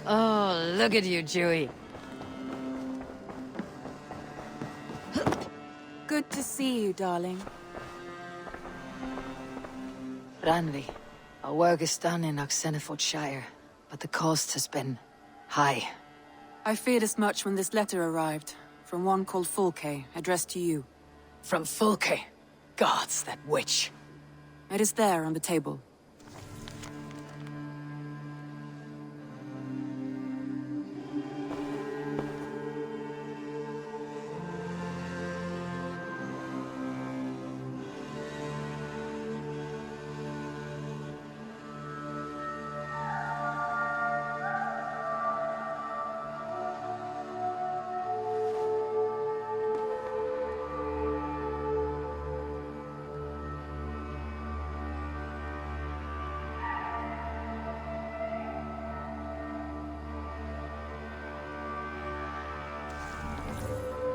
Oh, look at you, Dewey. Good to see you, darling. Ranvi, our work is done in Oxenfordshire, but the cost has been high. I feared as much when this letter arrived, from one called Fulke, addressed to you. From Fulke? Gods, that witch. It is there on the table.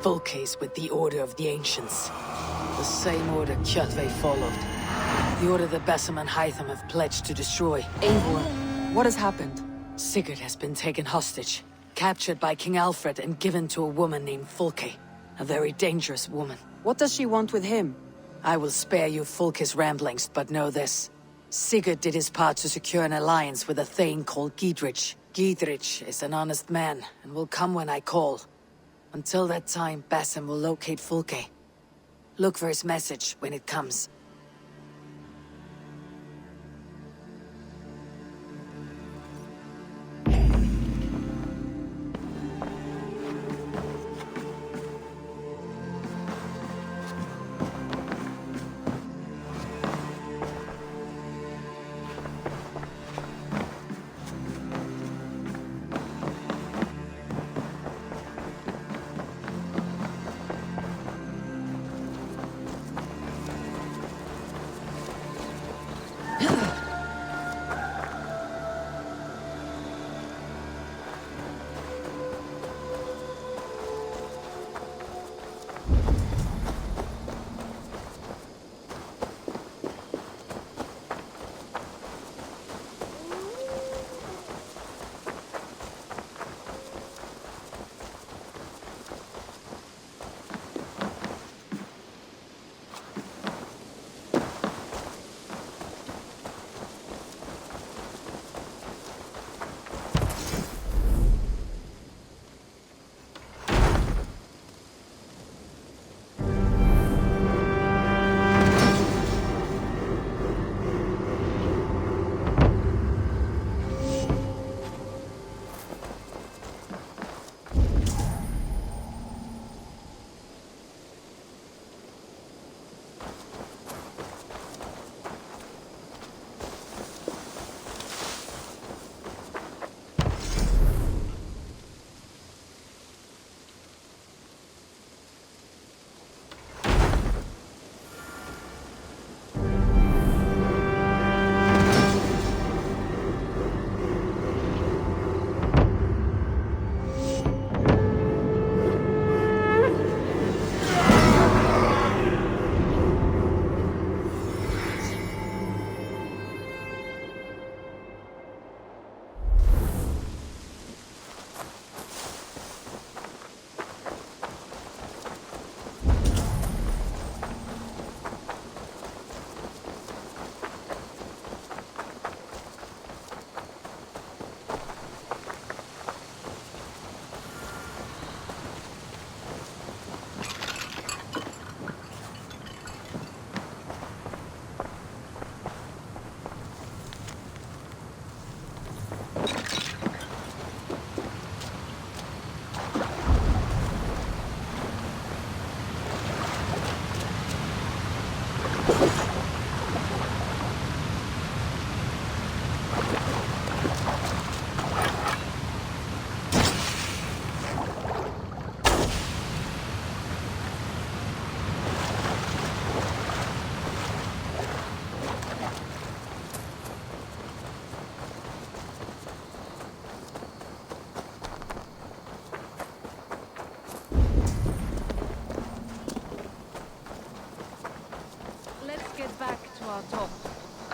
Fulke's with the Order of the Ancients. The same order Kjotve followed. The order that Basim and Hytham have pledged to destroy. Eivor, what has happened? Sigurd has been taken hostage, captured by King Alfred and given to a woman named Fulke. A very dangerous woman. What does she want with him? I will spare you Fulke's ramblings, but know this. Sigurd did his part to secure an alliance with a thane called Gidrich. Gidrich is an honest man, and will come when I call. Until that time, Basim will locate Fulke. Look for his message when it comes.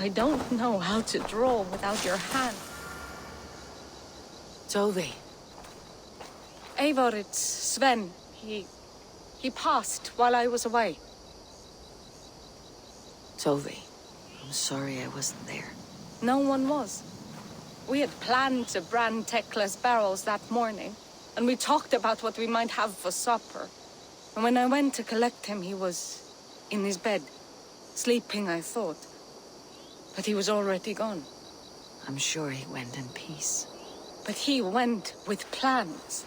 I don't know how to draw without your hand. Tovi. Eivor, it's Sven. He passed while I was away. Tovi. I'm sorry I wasn't there. No one was. We had planned to brand Tekla's barrels that morning, and we talked about what we might have for supper. And when I went to collect him, he was in his bed. Sleeping, I thought. But he was already gone. I'm sure he went in peace. But he went with plans.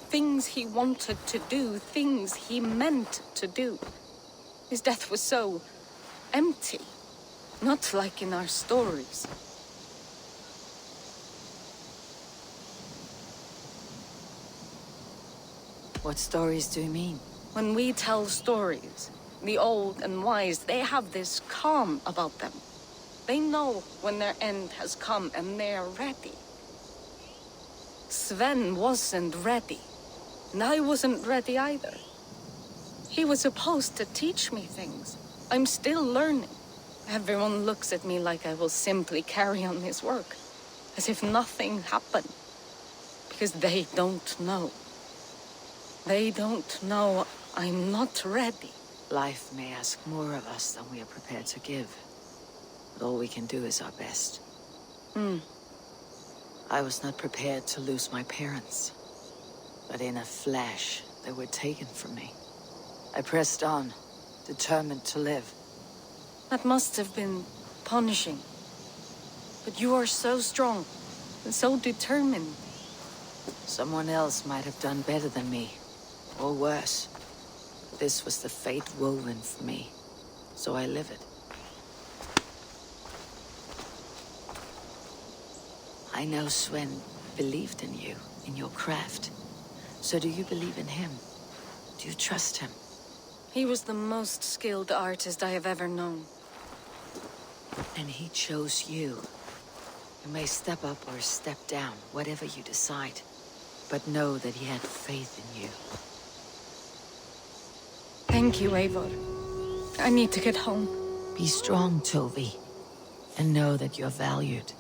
Things he wanted to do, things he meant to do. His death was so empty. Not like in our stories. What stories do you mean? When we tell stories, the old and wise, they have this calm about them. They know when their end has come and they're ready. Sven wasn't ready, and I wasn't ready either. He was supposed to teach me things. I'm still learning. Everyone looks at me like I will simply carry on his work, as if nothing happened. Because they don't know. They don't know I'm not ready. Life may ask more of us than we are prepared to give. But all we can do is our best. I was not prepared to lose my parents. But in a flash, they were taken from me. I pressed on, determined to live. That must have been punishing. But you are so strong, and so determined. Someone else might have done better than me, or worse. This was the fate woven for me, so I live it. I know Sven believed in you, in your craft. So do you believe in him? Do you trust him? He was the most skilled artist I have ever known. And he chose you. You may step up or step down, whatever you decide. But know that he had faith in you. Thank you, Eivor. I need to get home. Be strong, Tovi. And know that you're valued.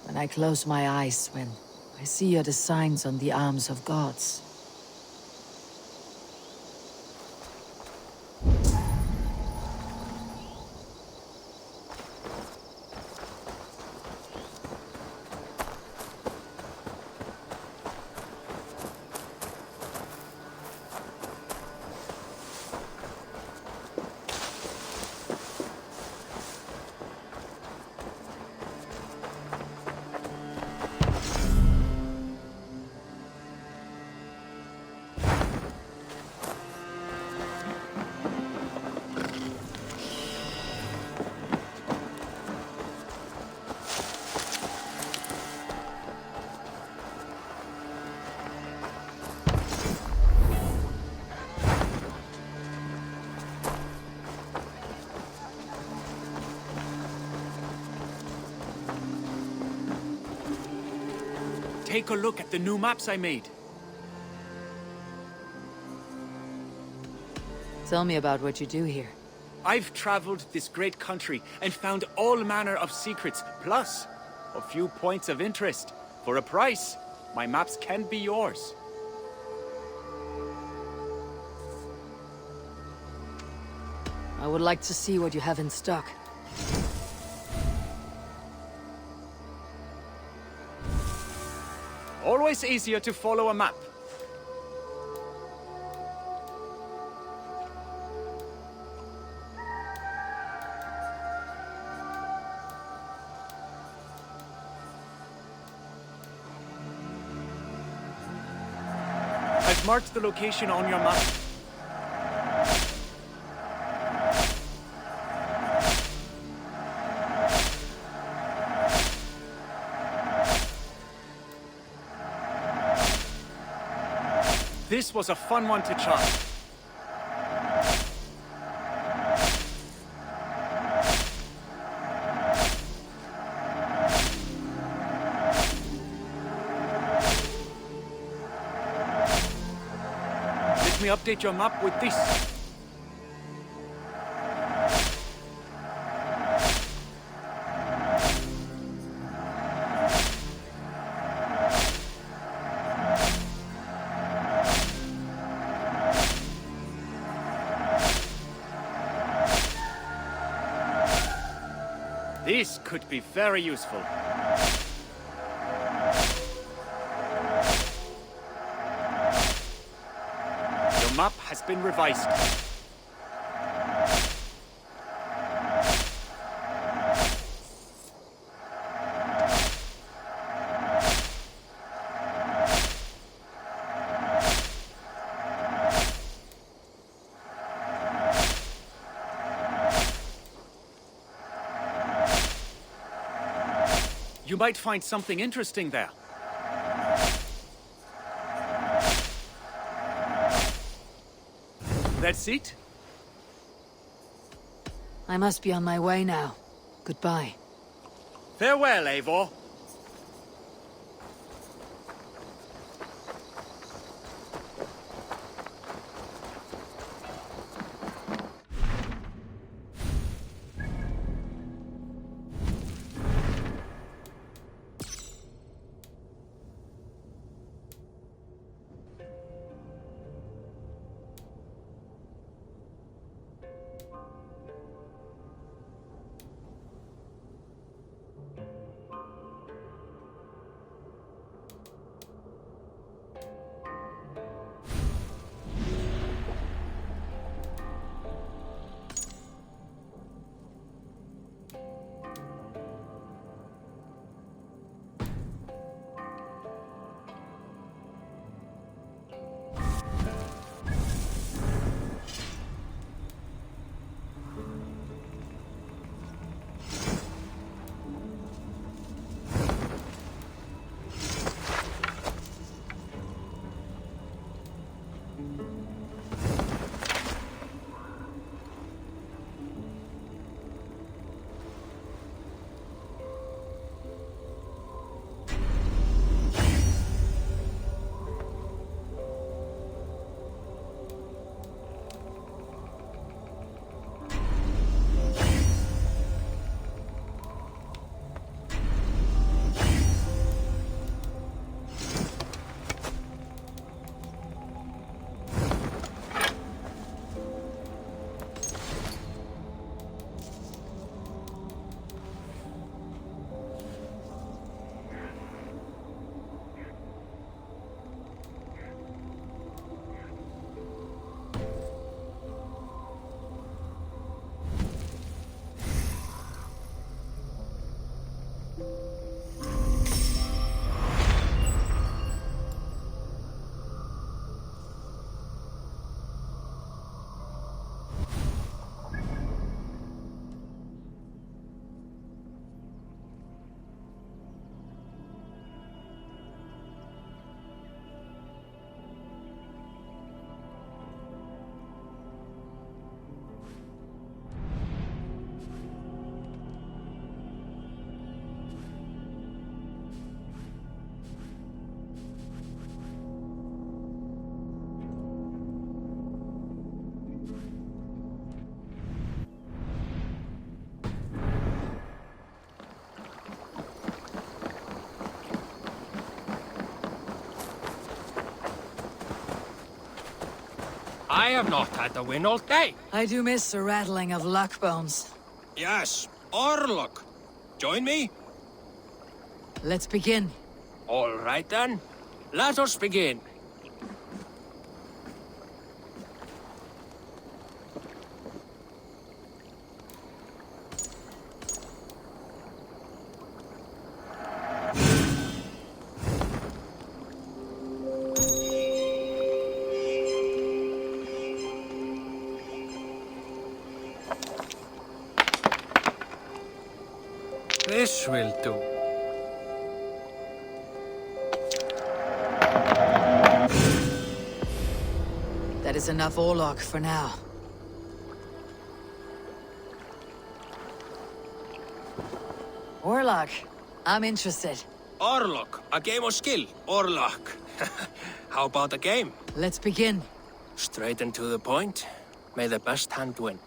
When I close my eyes, Sven, I see your designs on the arms of gods. take a look at the new maps I made. Tell me about what you do here. I've traveled this great country and found all manner of secrets, plus a few points of interest. For a price, my maps can be yours. I would like to see what you have in stock. Always easier to follow a map. I've marked the location on your map. This was a fun one to try. Let me update your map with this. This could be very useful. Your map has been revised. You might find something interesting there. That's it? I must be on my way now. Goodbye. Farewell, Eivor. I have not had the win all day. I do miss the rattling of luck bones. Yes, Orlok. Join me? Let's begin. All right then. Let us begin. This will do. That is enough Orlok for now. Orlok, I'm interested. Orlok, a game of skill. Orlok. How about a game? Let's begin. Straight and to the point. May the best hand win.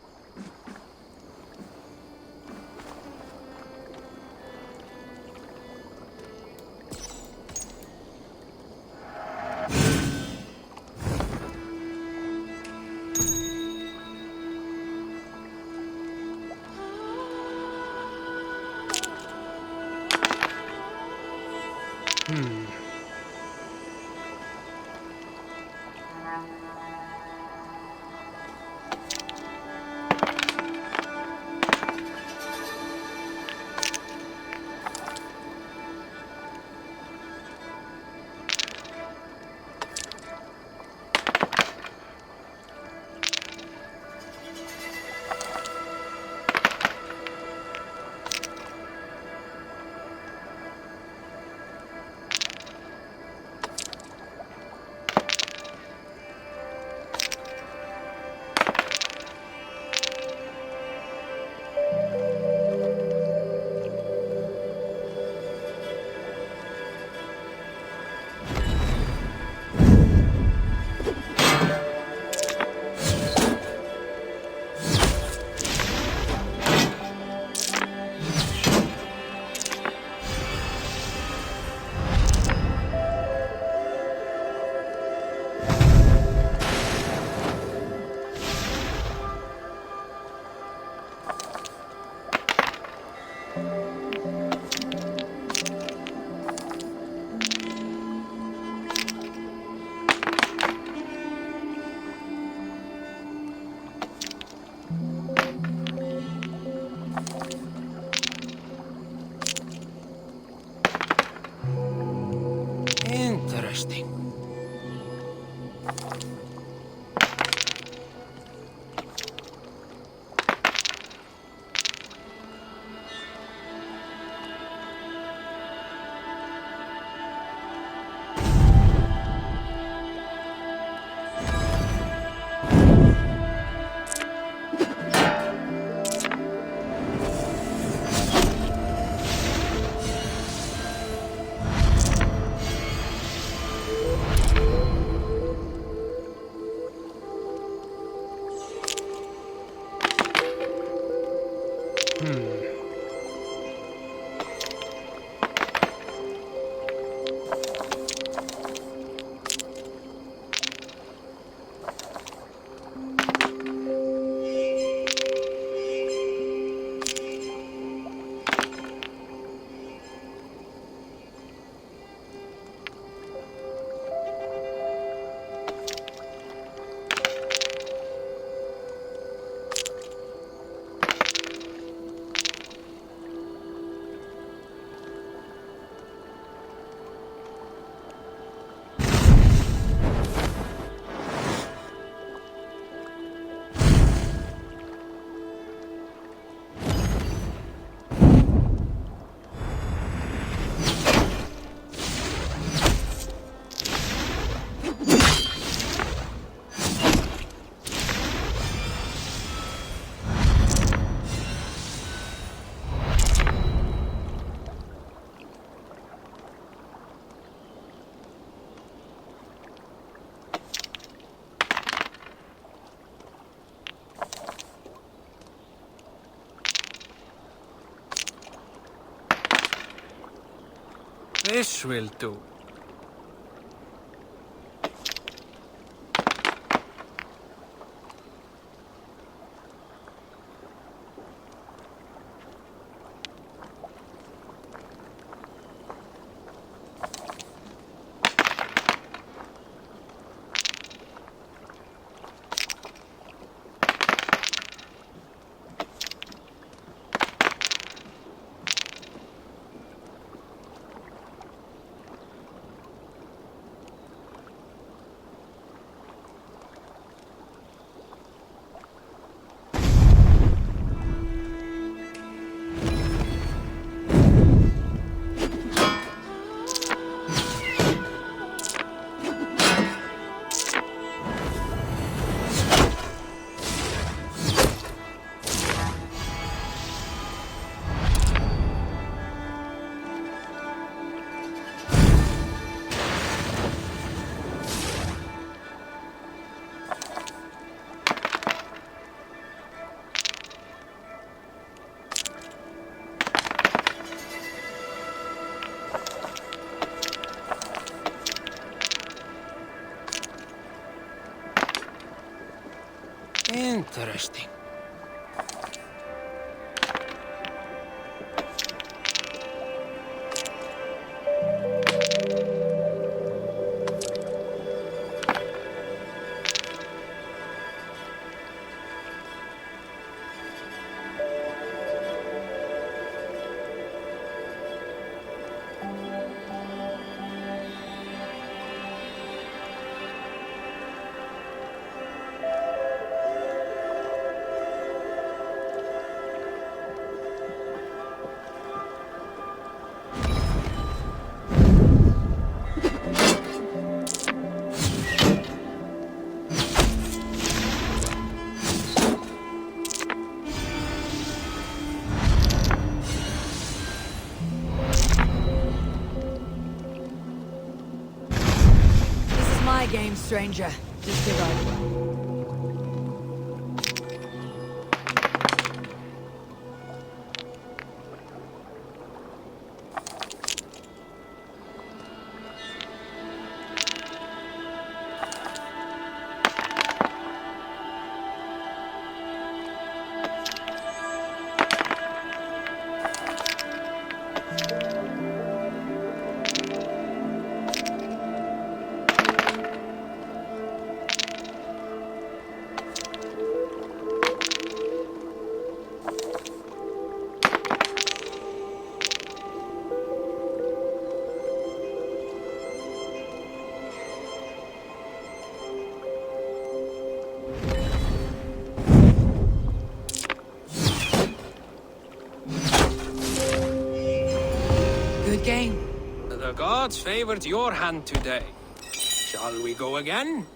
Interesting. This will do. Interesting. This is my game, stranger. Just give up. Good game. The gods favored your hand today. Shall we go again?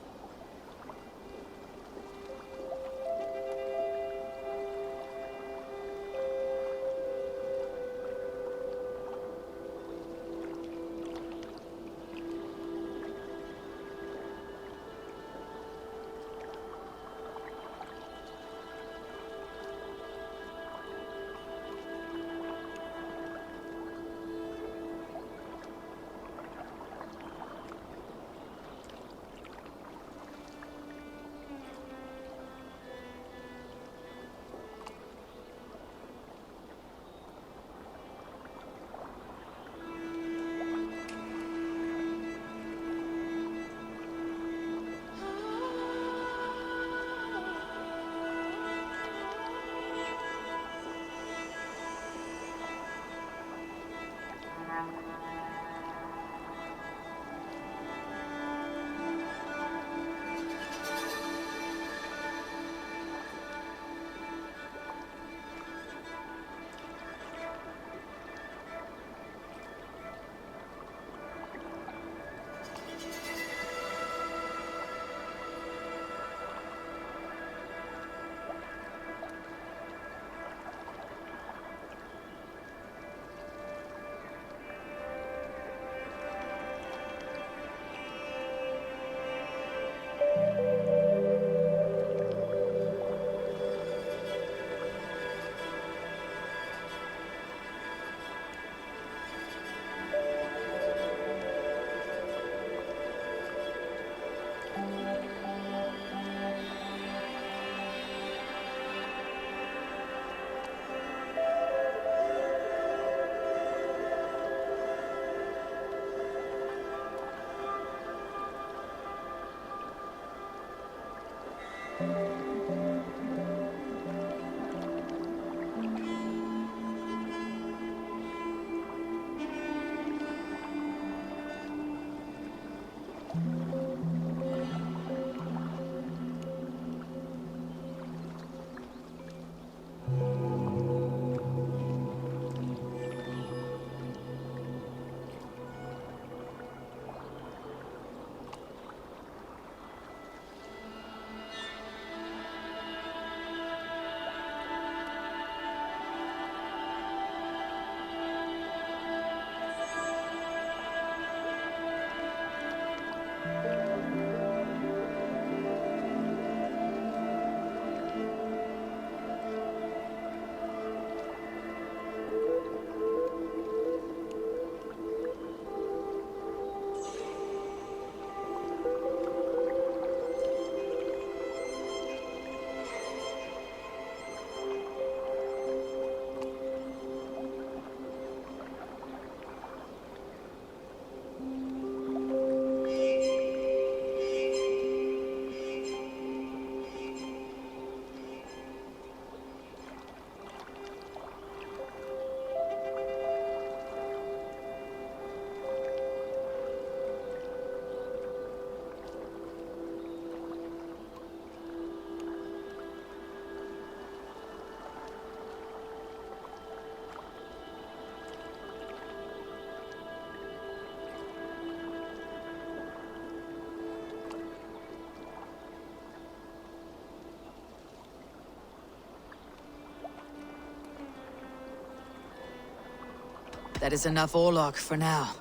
That is enough Orlok for now.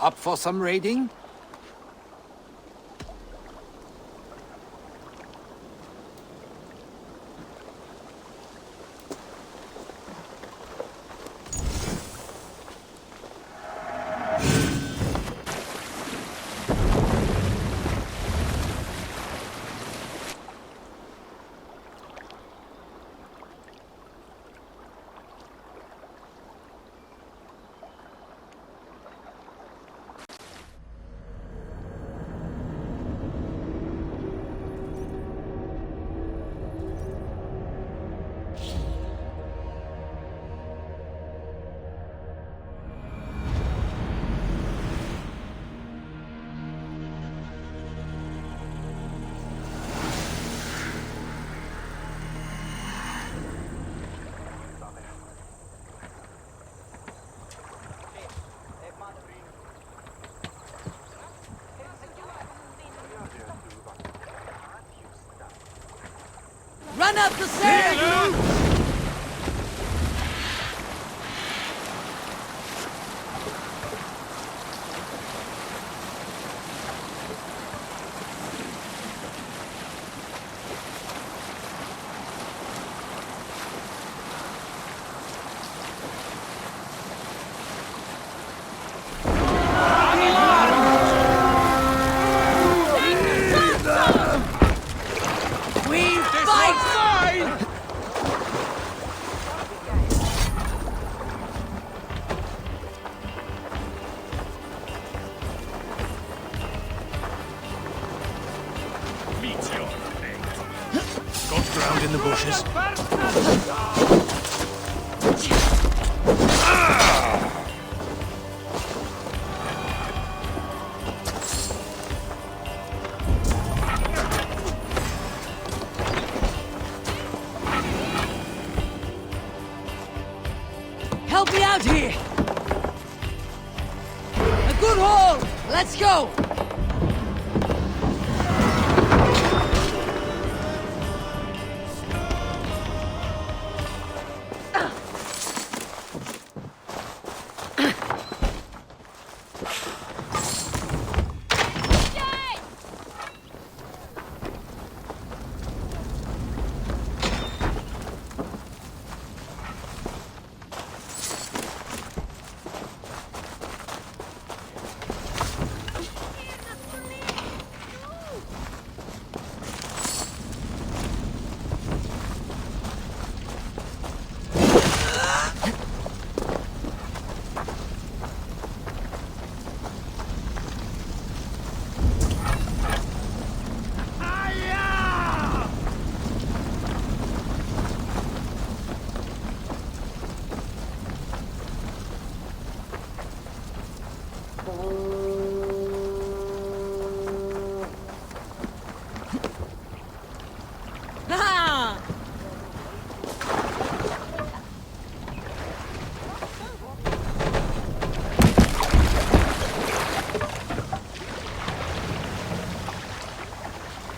Up for some raiding? Run up the stairs! Ground in the bushes. Help me out here! A good hold! Let's go!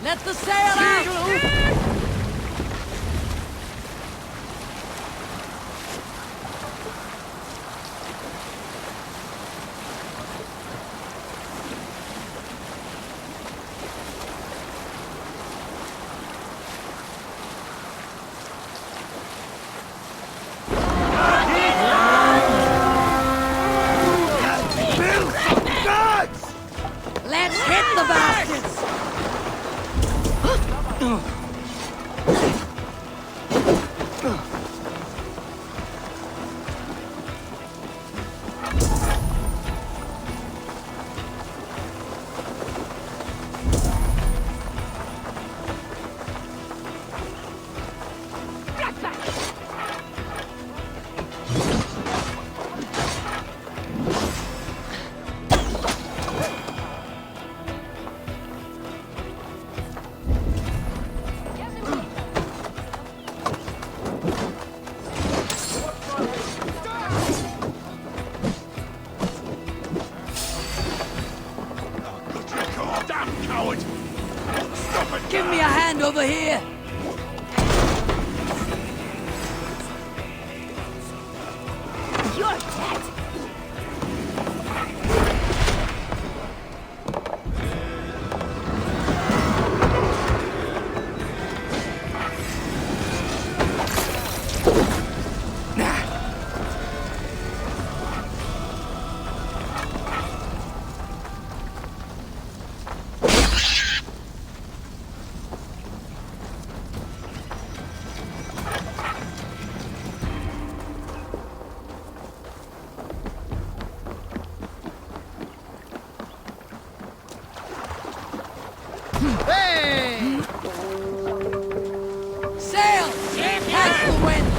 Let the sail out! Let's hit the bastards! Give me a hand over here! You're dead! Hey! Sail! Catch the wind!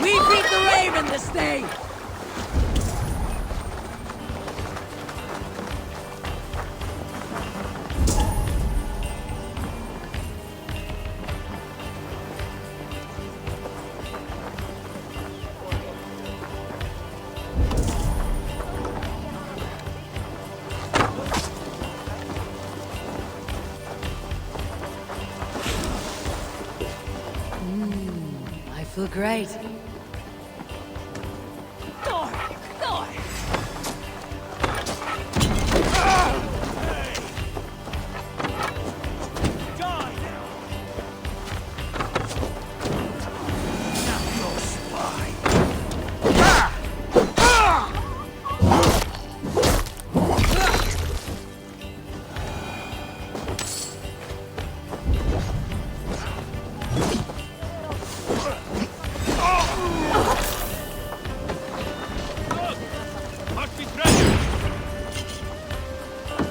We beat the Raven this day! I feel great. Thor! Thor!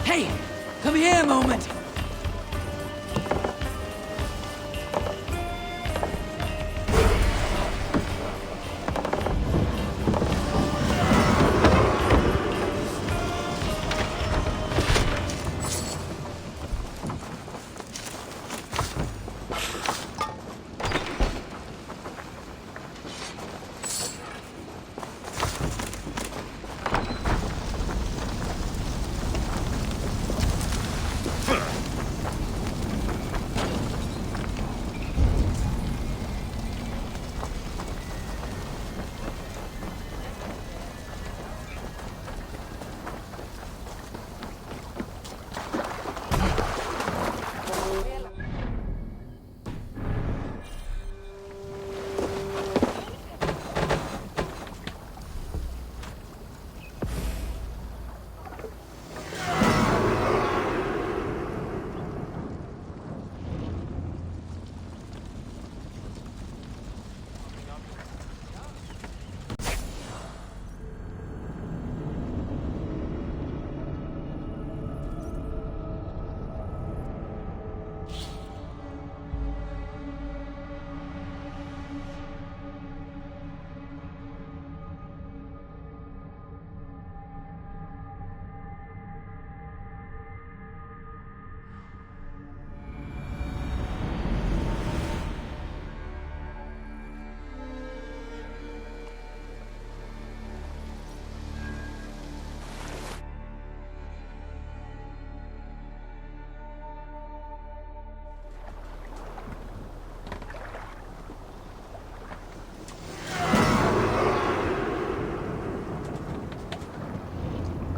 Hey! Come here a moment!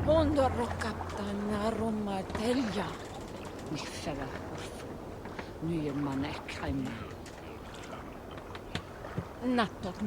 Mondorro kaptana Roma Telja. Nifera Orfu. Nyman Ekheim. Nattok.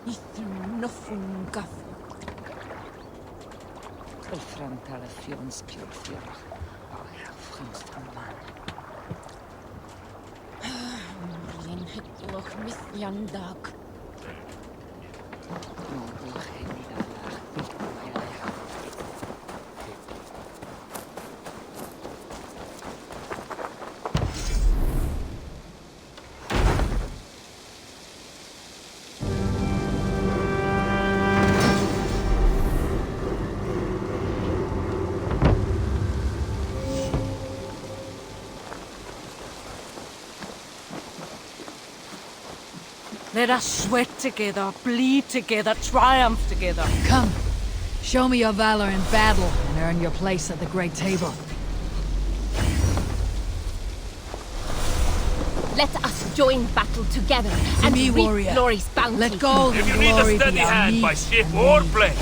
Ithun nofun gafu. Kulfram talafions purfira. Baya franstaman. Rin hitloch mithyandak. Let us sweat together, bleed together, triumph together. Come, show me your valor in battle and earn your place at the great table. Let us join battle together and me, reap warrior. glory's bounty. Let gold If and you need a glory steady be our hand meat by ship and or name. plane,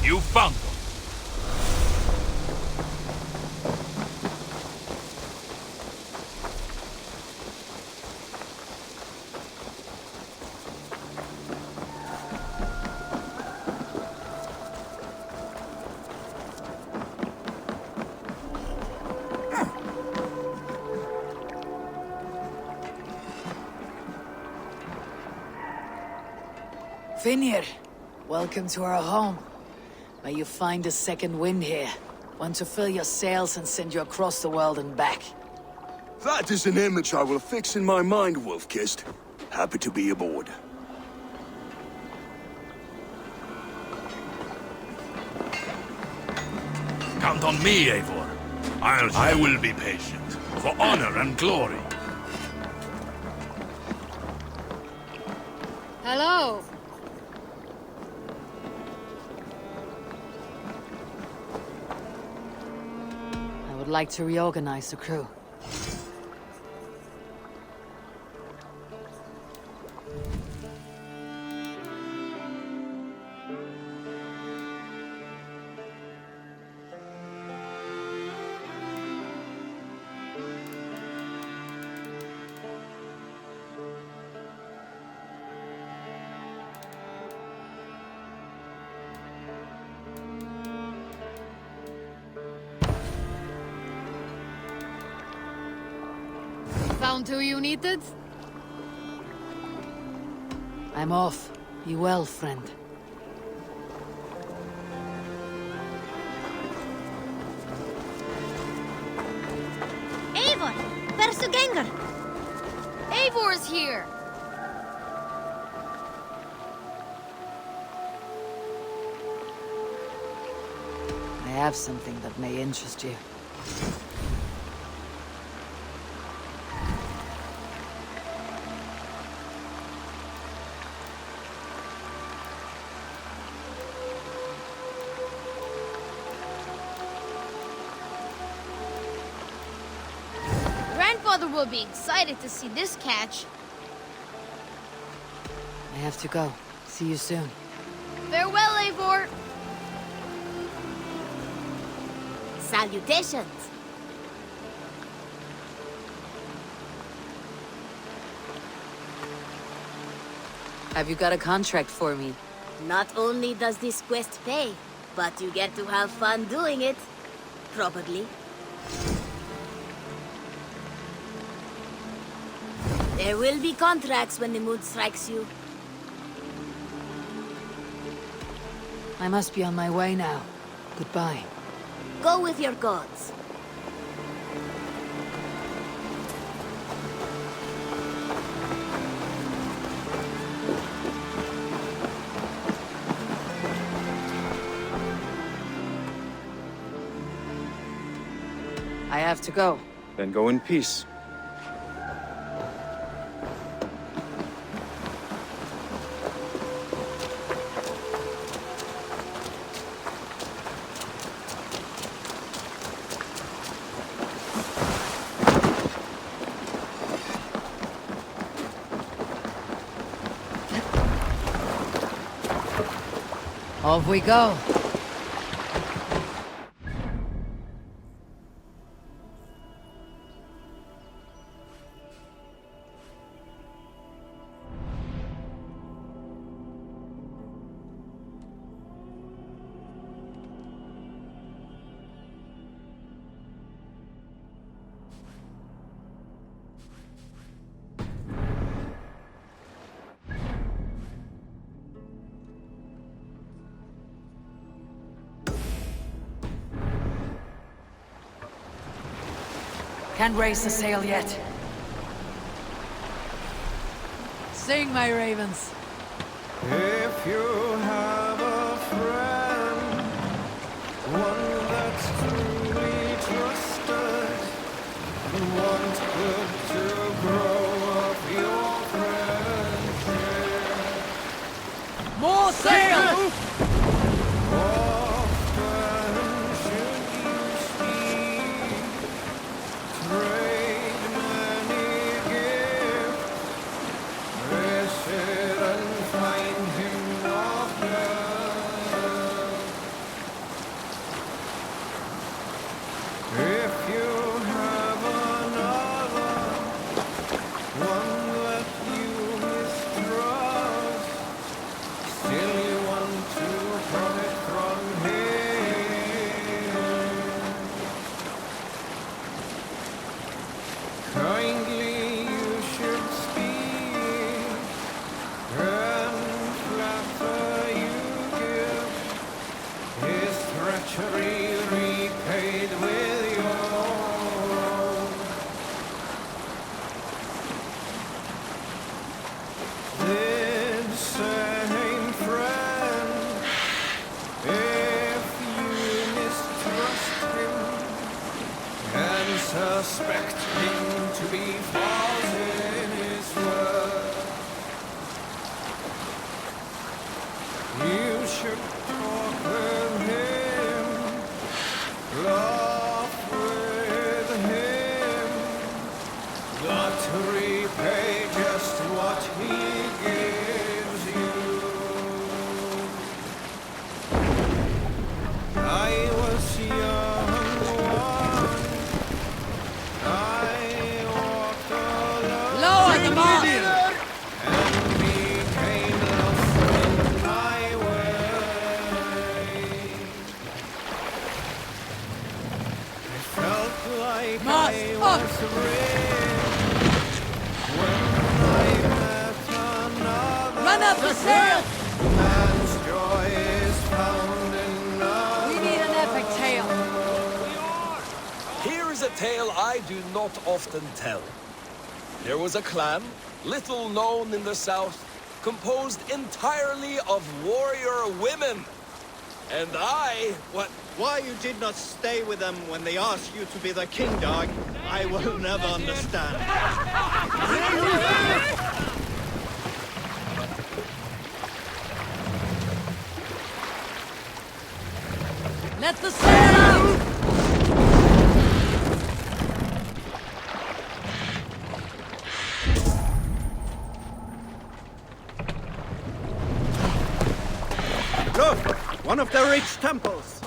you found them. Finir, welcome to our home. May you find a second wind here. One to fill your sails and send you across the world and back. That is an image I will fix in my mind, Wolf-Kissed. Happy to be aboard. Count on me, Eivor. I will be patient, for honor and glory. Hello. I would like to reorganize the crew. Found who you needed? I'm off. Be well, friend. Eivor! Versuganger! Eivor's here! I have something that may interest you. Grandfather will be excited to see this catch. I have to go. See you soon. Farewell, Eivor! Salutations! Have you got a contract for me? Not only does this quest pay, but you get to have fun doing it. Probably. There will be contracts when the mood strikes you. I must be on my way now. Goodbye. Go with your gods. I have to go. Then go in peace. Off we go. Can't raise the sail yet. Sing, my ravens. If you have a friend, one that's truly trusted, want good to grow up your friendship. More sail! Often should you speak, trade many gifts, visit and find him often. If you have another, one that you mistrust, still you want to profit from him. Kindly you should speak, and flatter you give, his treachery repaid with your own. This same friend, if you mistrust him and suspect him to be false in his word, you should talk with him, laugh with him, not to repay just what he gives you. I was young once, I walked alone. Lower the mast! And became lost in my way. I felt like Mast I up! was rich when I met another. Run up the sail! Man's joy is found in love. We need an epic tale. Here is a tale I do not often tell. There was a clan, little known in the south, composed entirely of warrior women. And Why you did not stay with them when they asked you to be their king dog, I will never understand. Let the sail out! Look! One of the rich temples!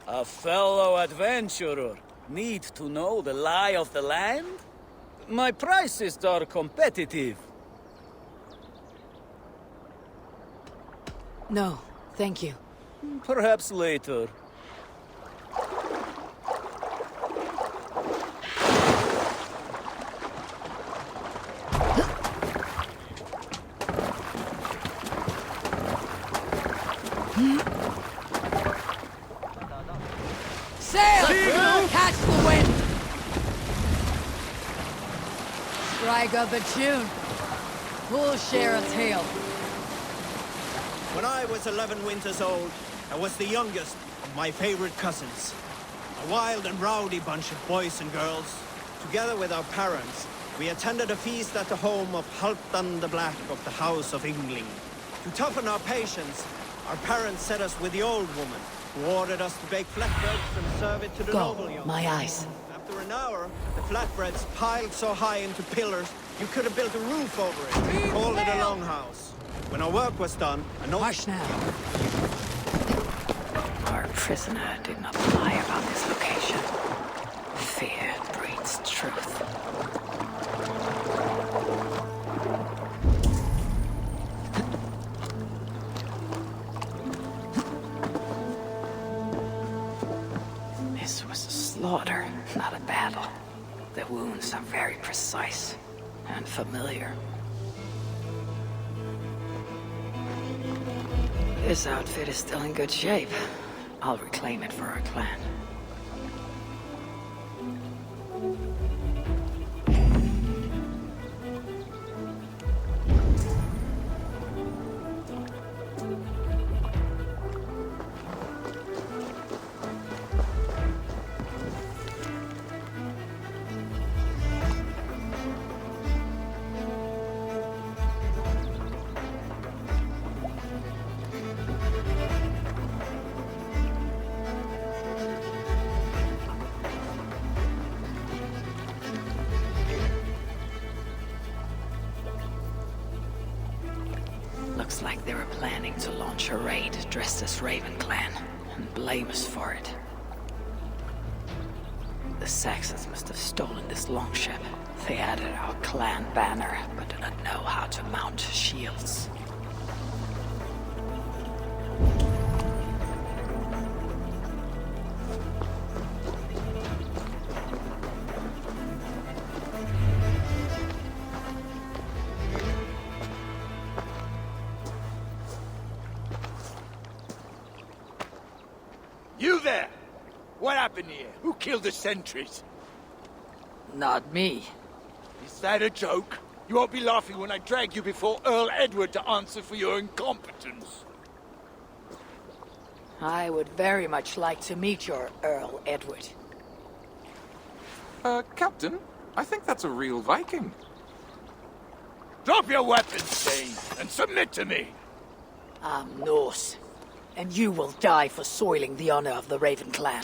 A fellow adventurer need to know the lie of the land? My prices are competitive. No, thank you. Perhaps later. Sail! Catch the wind! Strike up a tune. We'll share a tale. When I was 11 winters old, I was the youngest of my favorite cousins. A wild and rowdy bunch of boys and girls. Together with our parents, we attended a feast at the home of Halfdan the Black of the House of Yngling. To toughen our patience, our parents set us with the old woman, who ordered us to bake flatbreads and serve it to the noble young. My eyes. After an hour, the flatbreads piled so high into pillars, you could have built a roof over it and called it a longhouse. When our work was done, Hush now. Our prisoner did not lie about his location. Fear breeds truth. This was a slaughter, not a battle. The wounds are very precise and familiar. This outfit is still in good shape. I'll reclaim it for our clan. Looks like they were planning to launch a raid dressed as Raven Clan, and blame us for it. The Saxons must have stolen this longship. They added our clan banner, but do not know how to mount shields. You there! What happened here? Who killed the sentries? Not me. Is that a joke? You won't be laughing when I drag you before Earl Edward to answer for your incompetence. I would very much like to meet your Earl Edward. Captain, I think that's a real Viking. Drop your weapons, Dane, and submit to me! I'm Norse, and you will die for soiling the honor of the Raven Clan.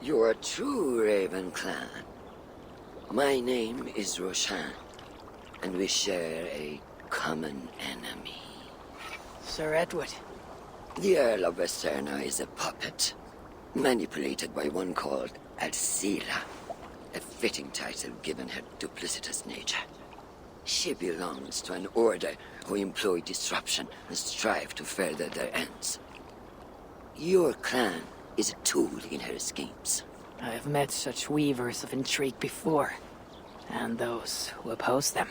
You're a true Raven Clan. My name is Roshan, and we share a common enemy. Sir Edward. The Earl of Westerna is a puppet, manipulated by one called Alcila, a fitting title given her duplicitous nature. She belongs to an order who employ disruption and strive to further their ends. Your clan is a tool in her schemes. I have met such weavers of intrigue before, and those who oppose them.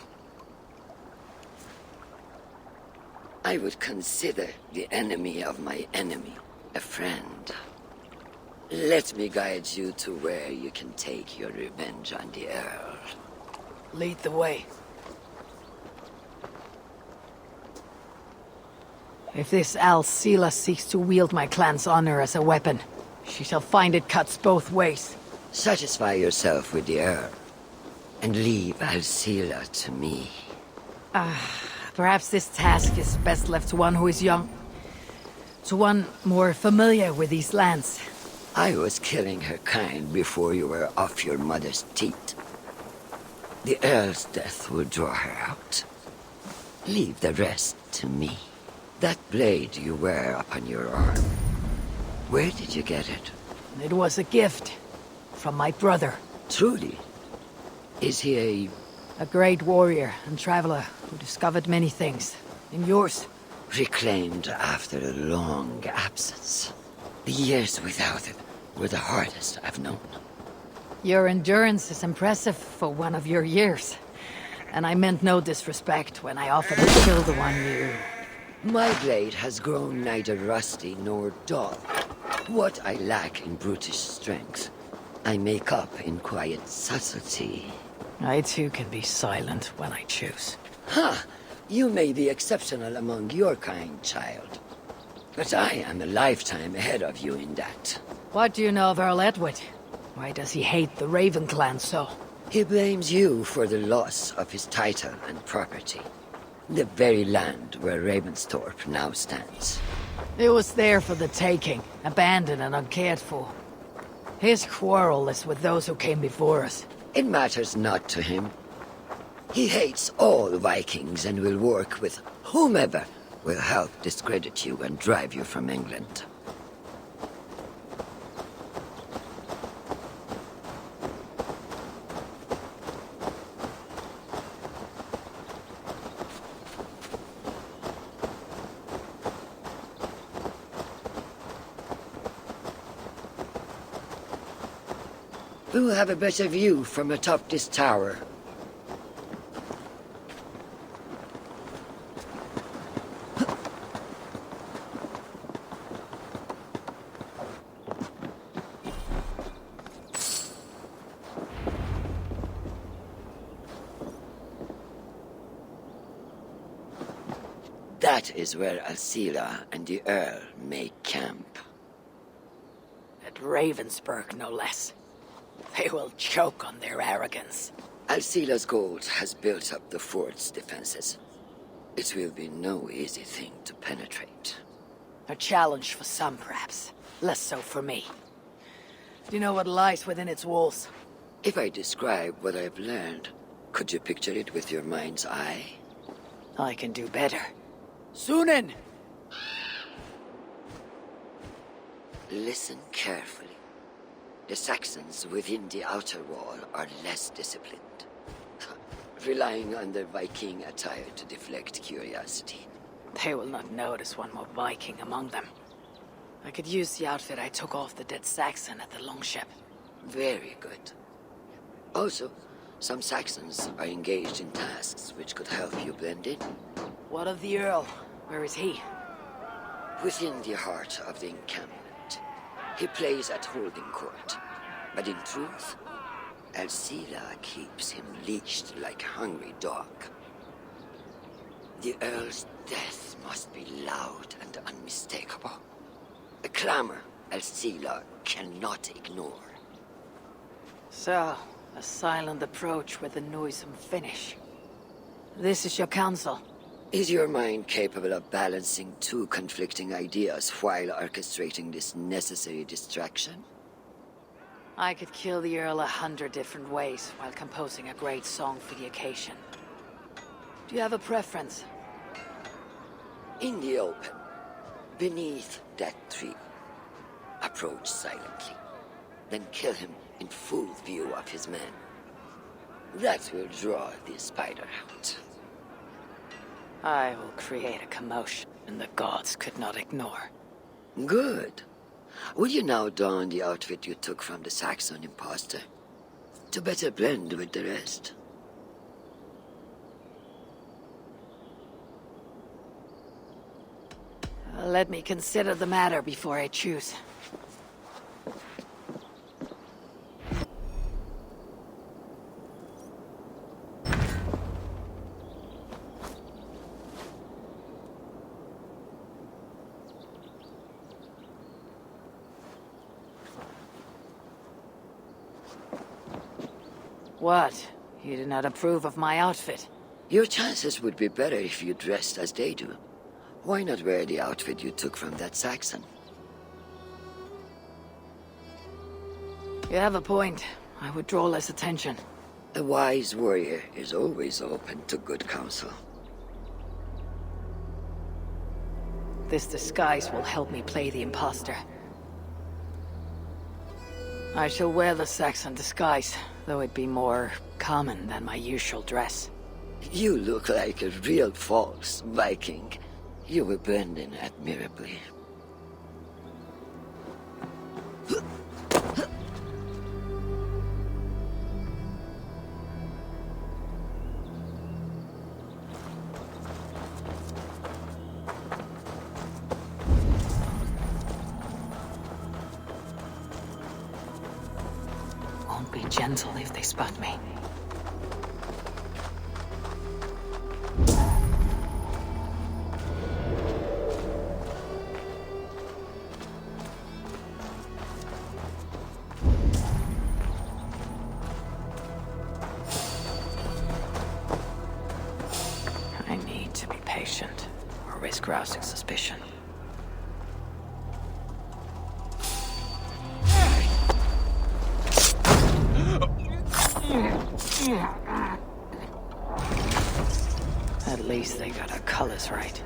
I would consider the enemy of my enemy a friend. Let me guide you to where you can take your revenge on the Earl. Lead the way. If this Alcila seeks to wield my clan's honor as a weapon, she shall find it cuts both ways. Satisfy yourself with the Earl, and leave Alcila to me. Perhaps this task is best left to one who is young. To one more familiar with these lands. I was killing her kind before you were off your mother's teat. The Earl's death will draw her out. Leave the rest to me. That blade you wear upon your arm, where did you get it? It was a gift from my brother. Truly? Is he a great warrior and traveler who discovered many things. And yours? Reclaimed after a long absence. The years without it were the hardest I've known. Your endurance is impressive for one of your years. And I meant no disrespect when I offered to kill the one you... My blade has grown neither rusty nor dull. What I lack in brutish strength, I make up in quiet subtlety. I too can be silent when I choose. Ha! You may be exceptional among your kind, child. But I am a lifetime ahead of you in that. What do you know of Earl Edward? Why does he hate the Raven Clan so? He blames you for the loss of his title and property. The very land where Ravensthorpe now stands. It was there for the taking, abandoned and uncared for. His quarrel is with those who came before us. It matters not to him. He hates all Vikings and will work with whomever will help discredit you and drive you from England. We will have a better view from atop this tower. That is where Alcila and the Earl make camp. At Ravensburg, no less. They will choke on their arrogance. Alcila's gold has built up the fort's defenses. It will be no easy thing to penetrate. A challenge for some, perhaps. Less so for me. Do you know what lies within its walls? If I describe what I've learned, could you picture it with your mind's eye? I can do better. Sunan! Listen carefully. The Saxons within the outer wall are less disciplined, relying on their Viking attire to deflect curiosity. They will not notice one more Viking among them. I could use the outfit I took off the dead Saxon at the longship. Very good. Also, some Saxons are engaged in tasks which could help you blend in. What of the Earl? Where is he? Within the heart of the encampment. He plays at holding court. But in truth, Alcila keeps him leashed like a hungry dog. The Earl's death must be loud and unmistakable. A clamor Alcila cannot ignore. So, a silent approach with a noisome finish. This is your counsel. Is your mind capable of balancing two conflicting ideas while orchestrating this necessary distraction? I could kill the Earl 100 different ways while composing a great song for the occasion. Do you have a preference? In the open, beneath that tree. Approach silently, then kill him in full view of his men. That will draw the spider out. I will create a commotion the gods could not ignore. Good. Will you now don the outfit you took from the Saxon imposter? To better blend with the rest. Let me consider the matter before I choose. What? You do not approve of my outfit? Your chances would be better if you dressed as they do. Why not wear the outfit you took from that Saxon? You have a point. I would draw less attention. A wise warrior is always open to good counsel. This disguise will help me play the imposter. I shall wear the Saxon disguise, though it be more common than my usual dress. You look like a real false Viking. You will blend in admirably. Won't be gentle if they spot me. I need to be patient, or risk rousing suspicion. At least they got our colors right.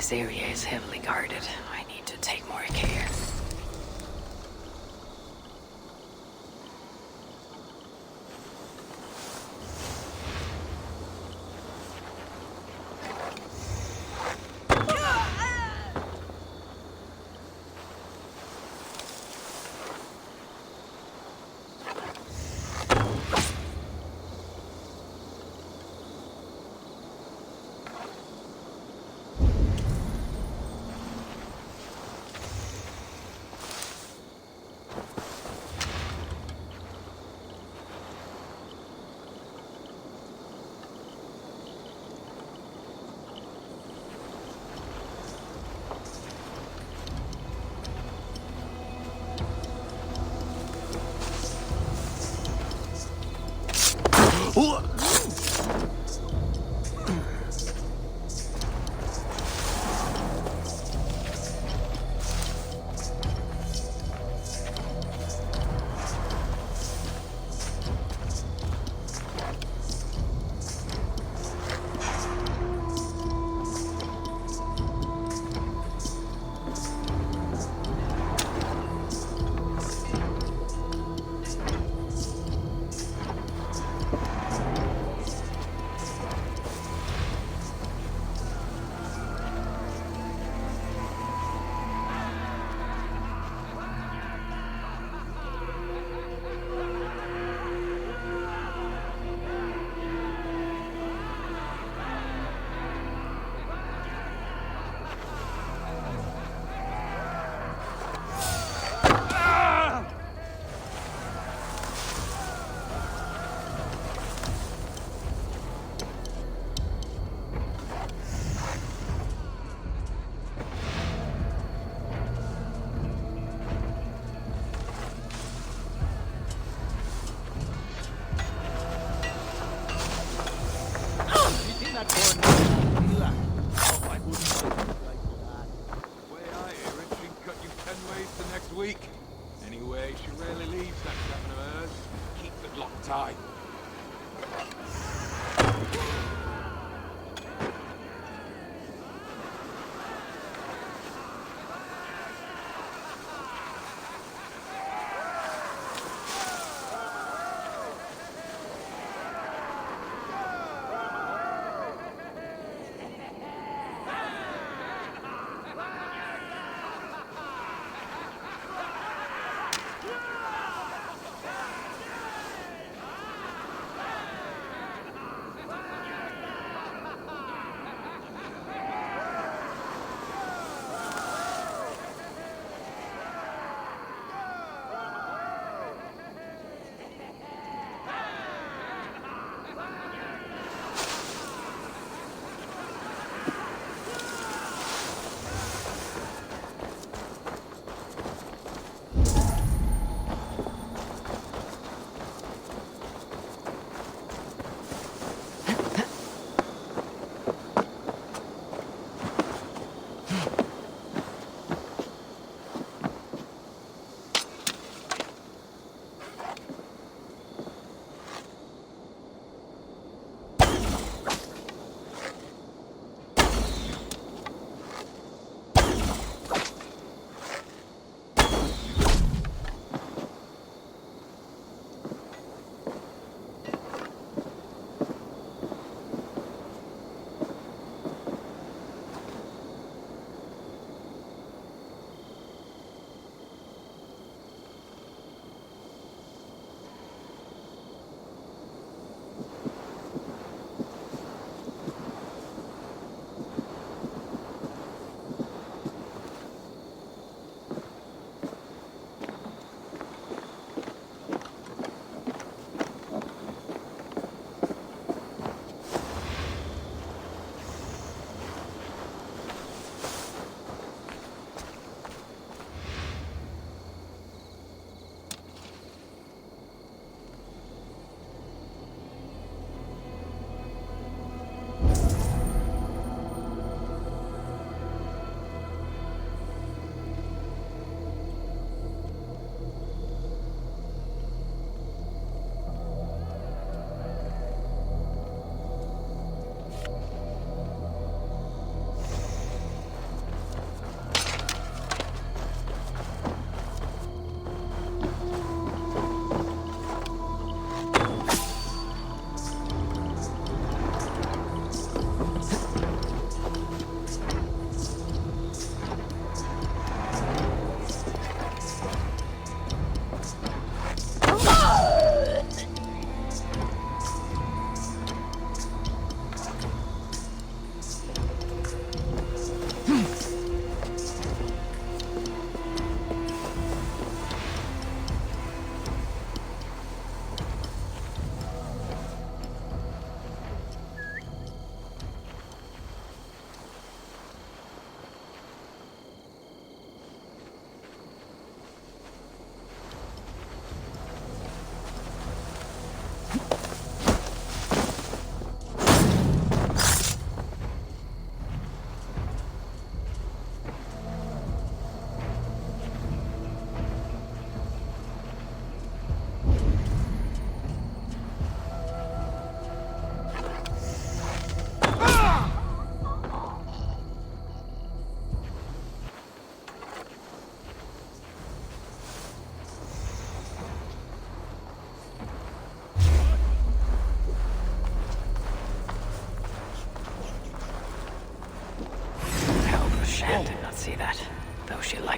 This area is heavily guarded. I need to take more care.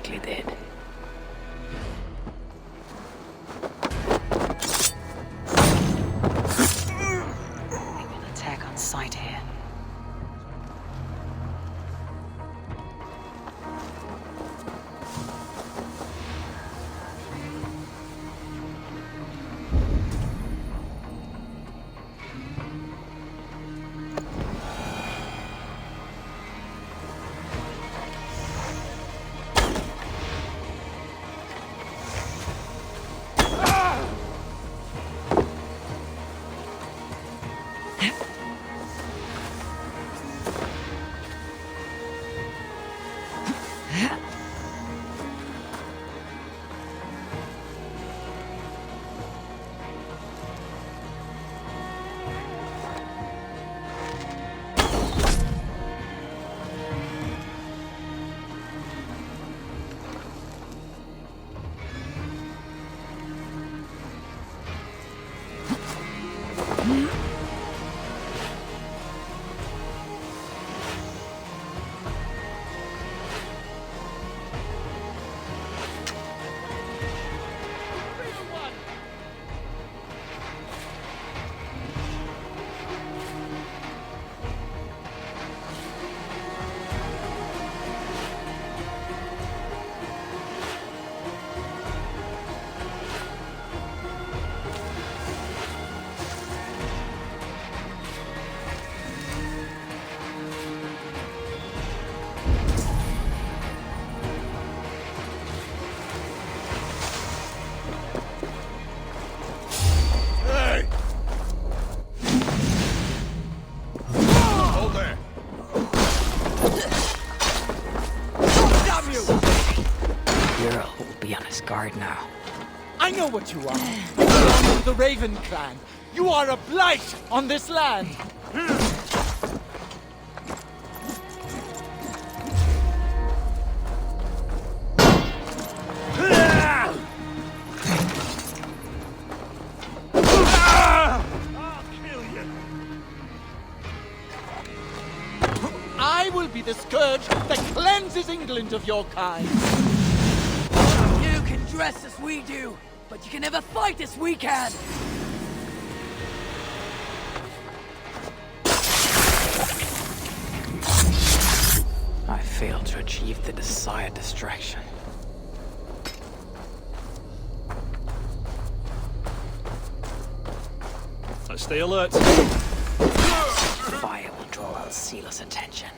likely did. They will attack on sight here. Guard now. I know what you are. You belong to the Raven clan. You are a blight on this land. I'll kill you. I will be the scourge that cleanses England of your kind. You can dress as we do, but you can never fight as we can! I failed to achieve the desired distraction. So stay alert. Fire will draw out Seala's attention.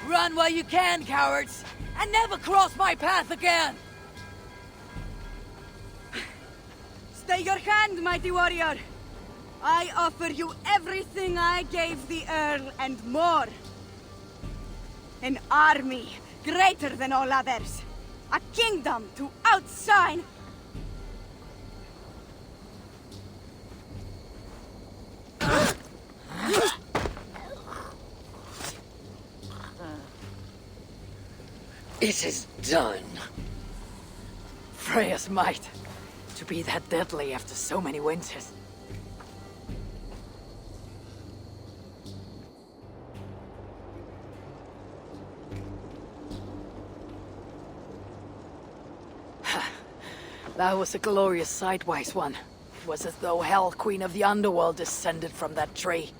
Run while you can, cowards! And never cross my path again! Stay your hand, mighty warrior! I offer you everything I gave the Earl and more. An army greater than all others. A kingdom to outshine. It is done. Freya's might. To be that deadly after so many winters. That was a glorious sidewise one. It was as though Hell, Queen of the Underworld, descended from that tree.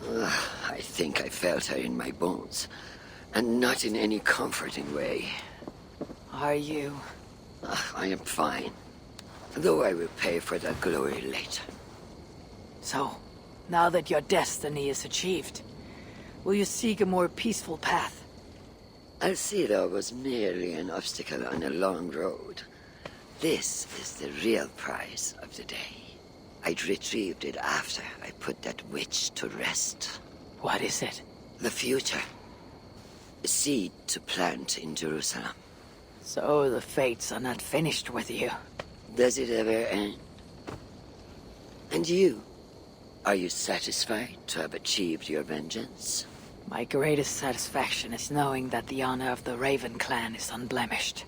I think I felt her in my bones, and not in any comforting way. Are you? I am fine, though I will pay for that glory later. So, now that your destiny is achieved, will you seek a more peaceful path? Alcida was merely an obstacle on a long road. This is the real prize of the day. I'd retrieved it after I put that witch to rest. What is it? The future. A seed to plant in Jerusalem. So the fates are not finished with you. Does it ever end? And you? Are you satisfied to have achieved your vengeance? My greatest satisfaction is knowing that the honor of the Raven clan is unblemished,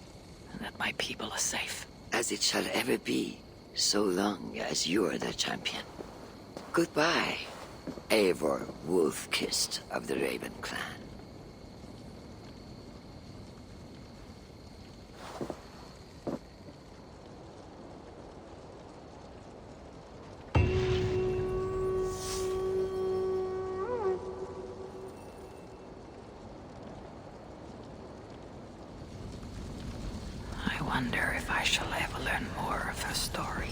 and that my people are safe. As it shall ever be, so long as you are the champion. Goodbye, Eivor Wolf-Kissed of the Raven clan. I wonder if I shall ever learn more of her story.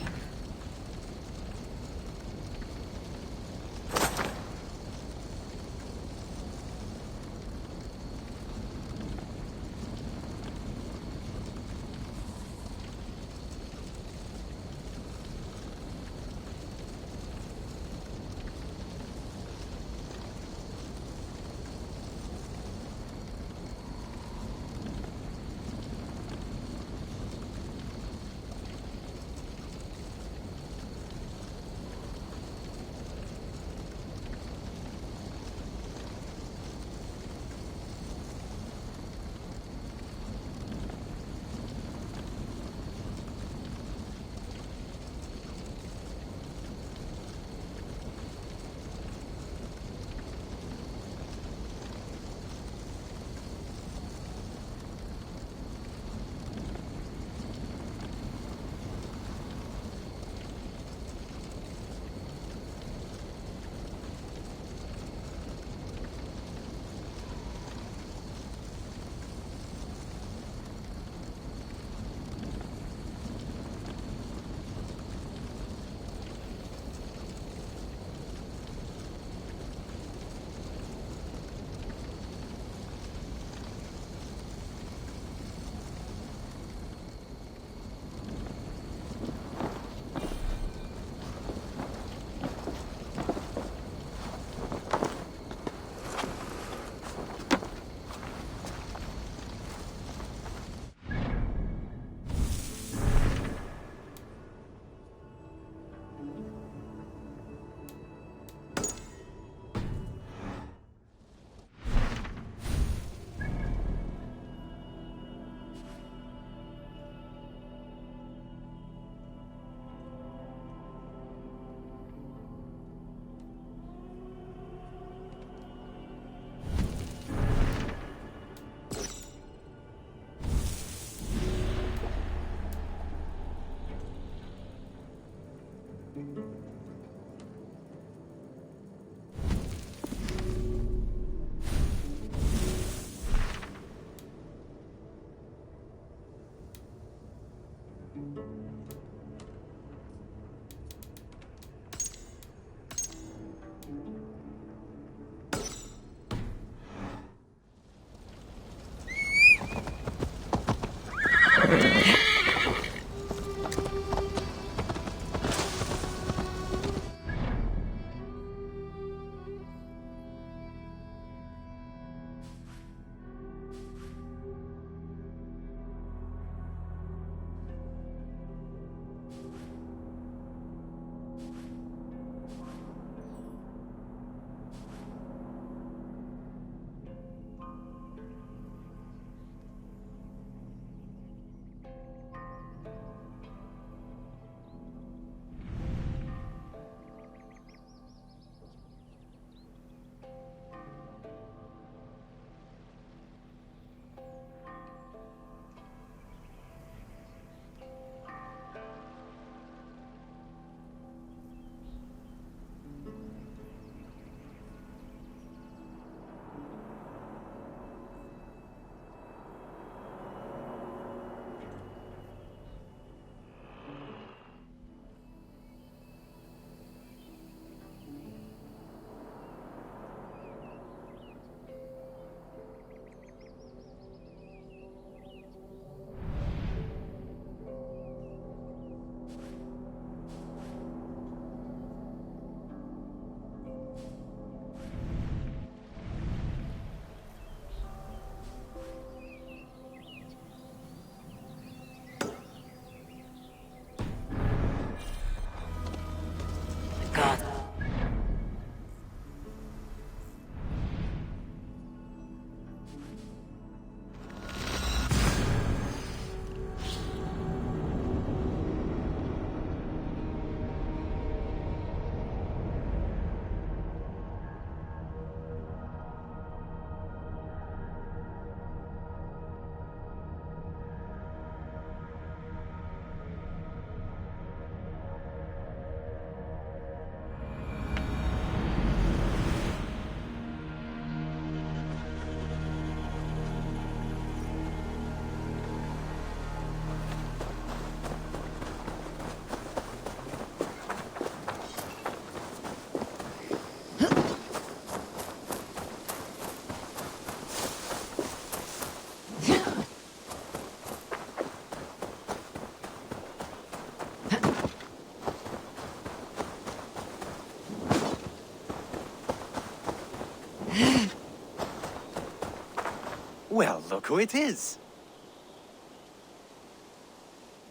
who it is.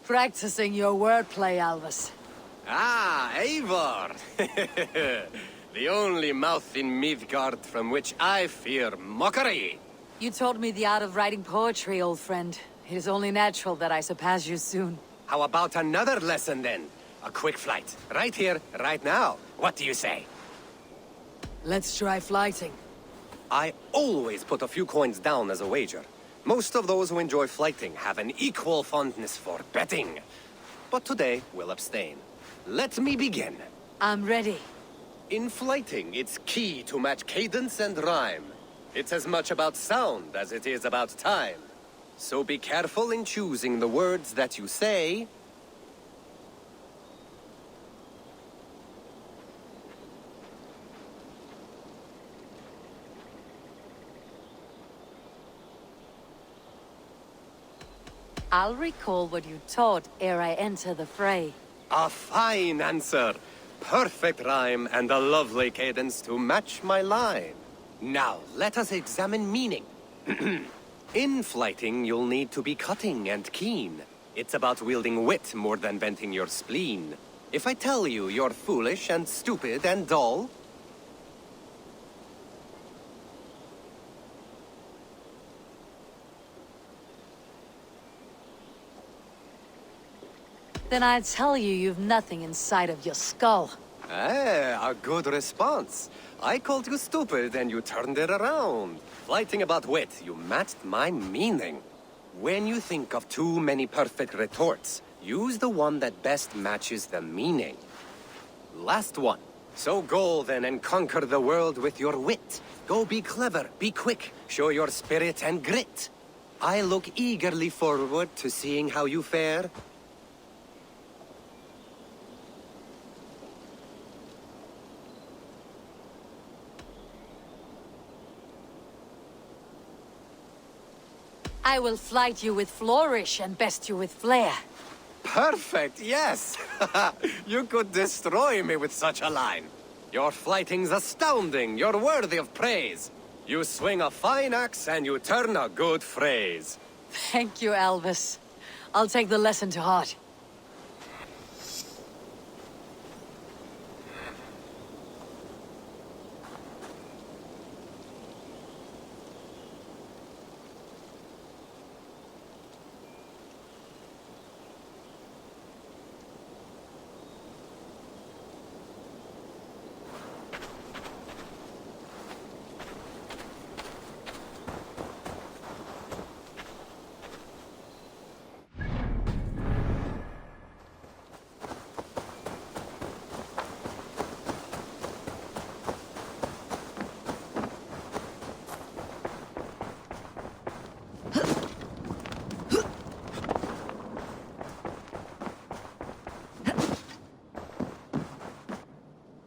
Practicing your wordplay, Alvis. Ah, Eivor! The only mouth in Midgard from which I fear mockery. You taught me the art of writing poetry, old friend. It is only natural that I surpass you soon. How about another lesson then? A quick flight. Right here, right now. What do you say? Let's try flighting. I always put a few coins down as a wager. Most of those who enjoy flighting have an equal fondness for betting. But today, we'll abstain. Let me begin. I'm ready. In flighting, it's key to match cadence and rhyme. It's as much about sound as it is about time. So be careful in choosing the words that you say. I'll recall what you taught ere I enter the fray. A fine answer. Perfect rhyme and a lovely cadence to match my line. Now, let us examine meaning. In flighting, you'll need to be cutting and keen. It's about wielding wit more than venting your spleen. If I tell you you're foolish and stupid and dull, then I'd tell you you've nothing inside of your skull. a good response. I called you stupid and you turned it around. Flighting about wit, you matched my meaning. When you think of too many perfect retorts, use the one that best matches the meaning. Last one. So go then and conquer the world with your wit. Go be clever, be quick, show your spirit and grit. I look eagerly forward to seeing how you fare. I will flight you with flourish and best you with flair. Perfect, yes! You could destroy me with such a line. Your flighting's astounding, you're worthy of praise. You swing a fine axe and you turn a good phrase. Thank you, Alvis. I'll take the lesson to heart.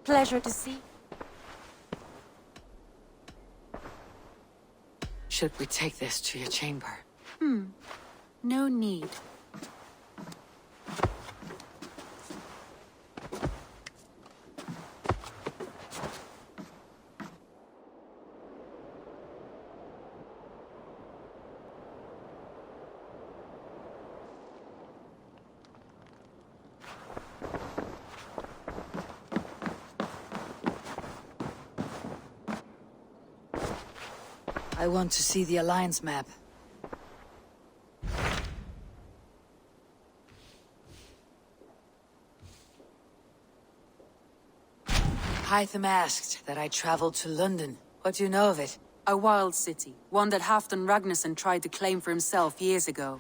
Pleasure to see. Should we take this to your chamber? No need. I want to see the Alliance map. Hytham asked that I travel to London. What do you know of it? A wild city, one that Halfdan Ragnarsson tried to claim for himself years ago.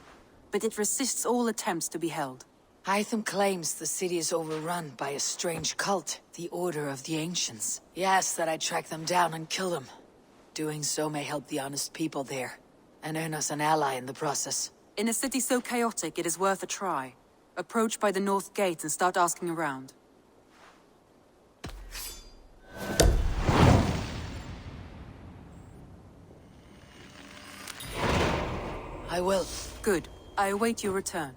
But it resists all attempts to be held. Hytham claims the city is overrun by a strange cult, the Order of the Ancients. He asks that I track them down and kill them. Doing so may help the honest people there, and earn us an ally in the process. In a city so chaotic, it is worth a try. Approach by the North Gate and start asking around. I will. Good. I await your return.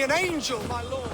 me an angel, my lord.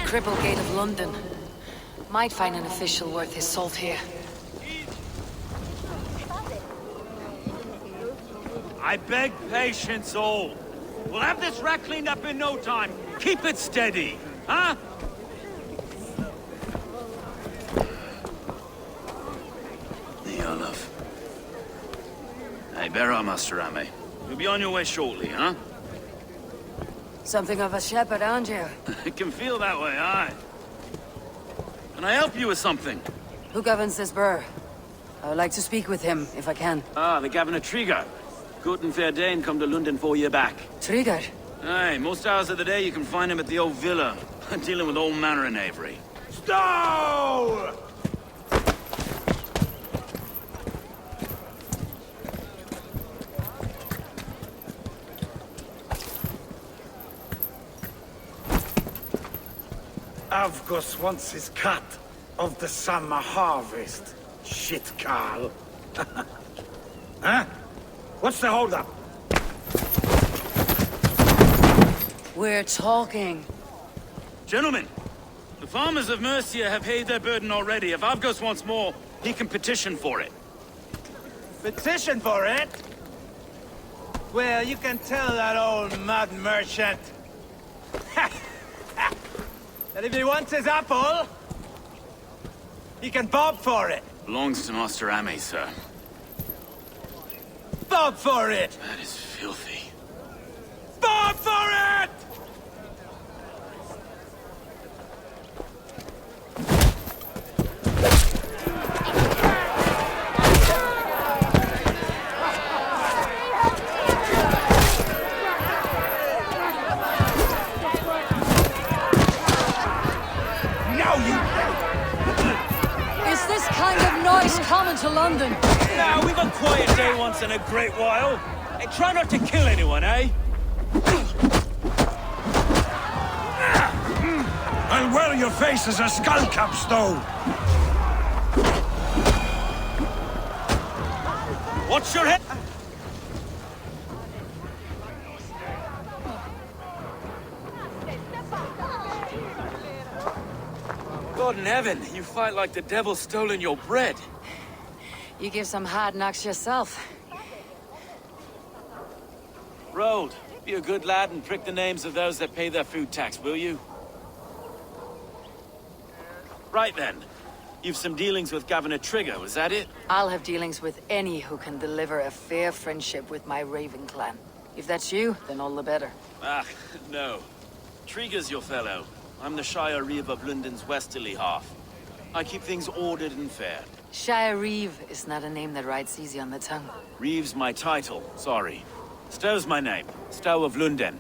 The Cripple Gate of London. Might find an official worth his salt here. I beg patience, all. We'll have this wreck cleaned up in no time. Keep it steady, huh? Olaf. Hey, bear up, Master Ame. You'll be on your way shortly, huh? Something of a shepherd, aren't you? It can feel that way, aye. Can I help you with something? Who governs this burr? I would like to speak with him, if I can. Ah, the Governor Trigger. Good and fair Dane come to London 4 year back. Trigger? Aye, most hours of the day you can find him at the old villa, dealing with all manner of knavery. Stow! Avgos wants his cut of the summer harvest. Shit, Carl. Huh? What's the holdup? We're talking. Gentlemen, the farmers of Mercia have paid their burden already. If Avgos wants more, he can petition for it. Petition for it? Well, you can tell that old mud merchant that if he wants his apple, he can bob for it. Belongs to Master Ame, sir. Bob for it! That is filthy. Bob for it! Is this kind of noise London! Now, we've a quiet day once in a great while. Hey, try not to kill anyone, eh? I'll wear your face as a skull cap, Stowe! Watch your head! God in heaven, you fight like the devil's stolen your bread. You give some hard knocks yourself. Rold, be a good lad and prick the names of those that pay their food tax, will you? Right then. You've some dealings with Governor Trigger, was that it? I'll have dealings with any who can deliver a fair friendship with my Raven clan. If that's you, then all the better. Ah, no. Trigger's your fellow. I'm the Shire Reeve of London's westerly half. I keep things ordered and fair. Shire Reeve is not a name that rides easy on the tongue. Reeve's my title, sorry. Stow's my name. Stow of Lunden.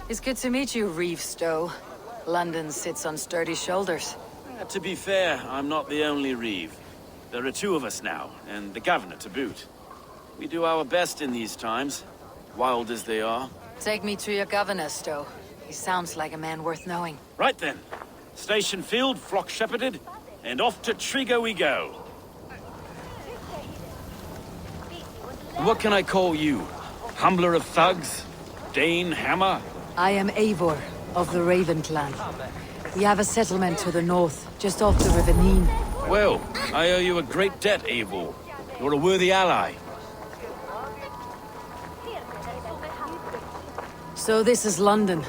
It's good to meet you, Reeve Stowe. London sits on sturdy shoulders. To be fair, I'm not the only Reeve. There are two of us now, and the governor to boot. We do our best in these times, wild as they are. Take me to your governor, Stowe. He sounds like a man worth knowing. Right then. Station filled, flock shepherded, and off to Trigger we go. What can I call you? Humbler of thugs? Dane Hammer? I am Eivor, of the Raven clan. We have a settlement to the north, just off the River Neen. Well, I owe you a great debt, Eivor. You're a worthy ally. So this is London.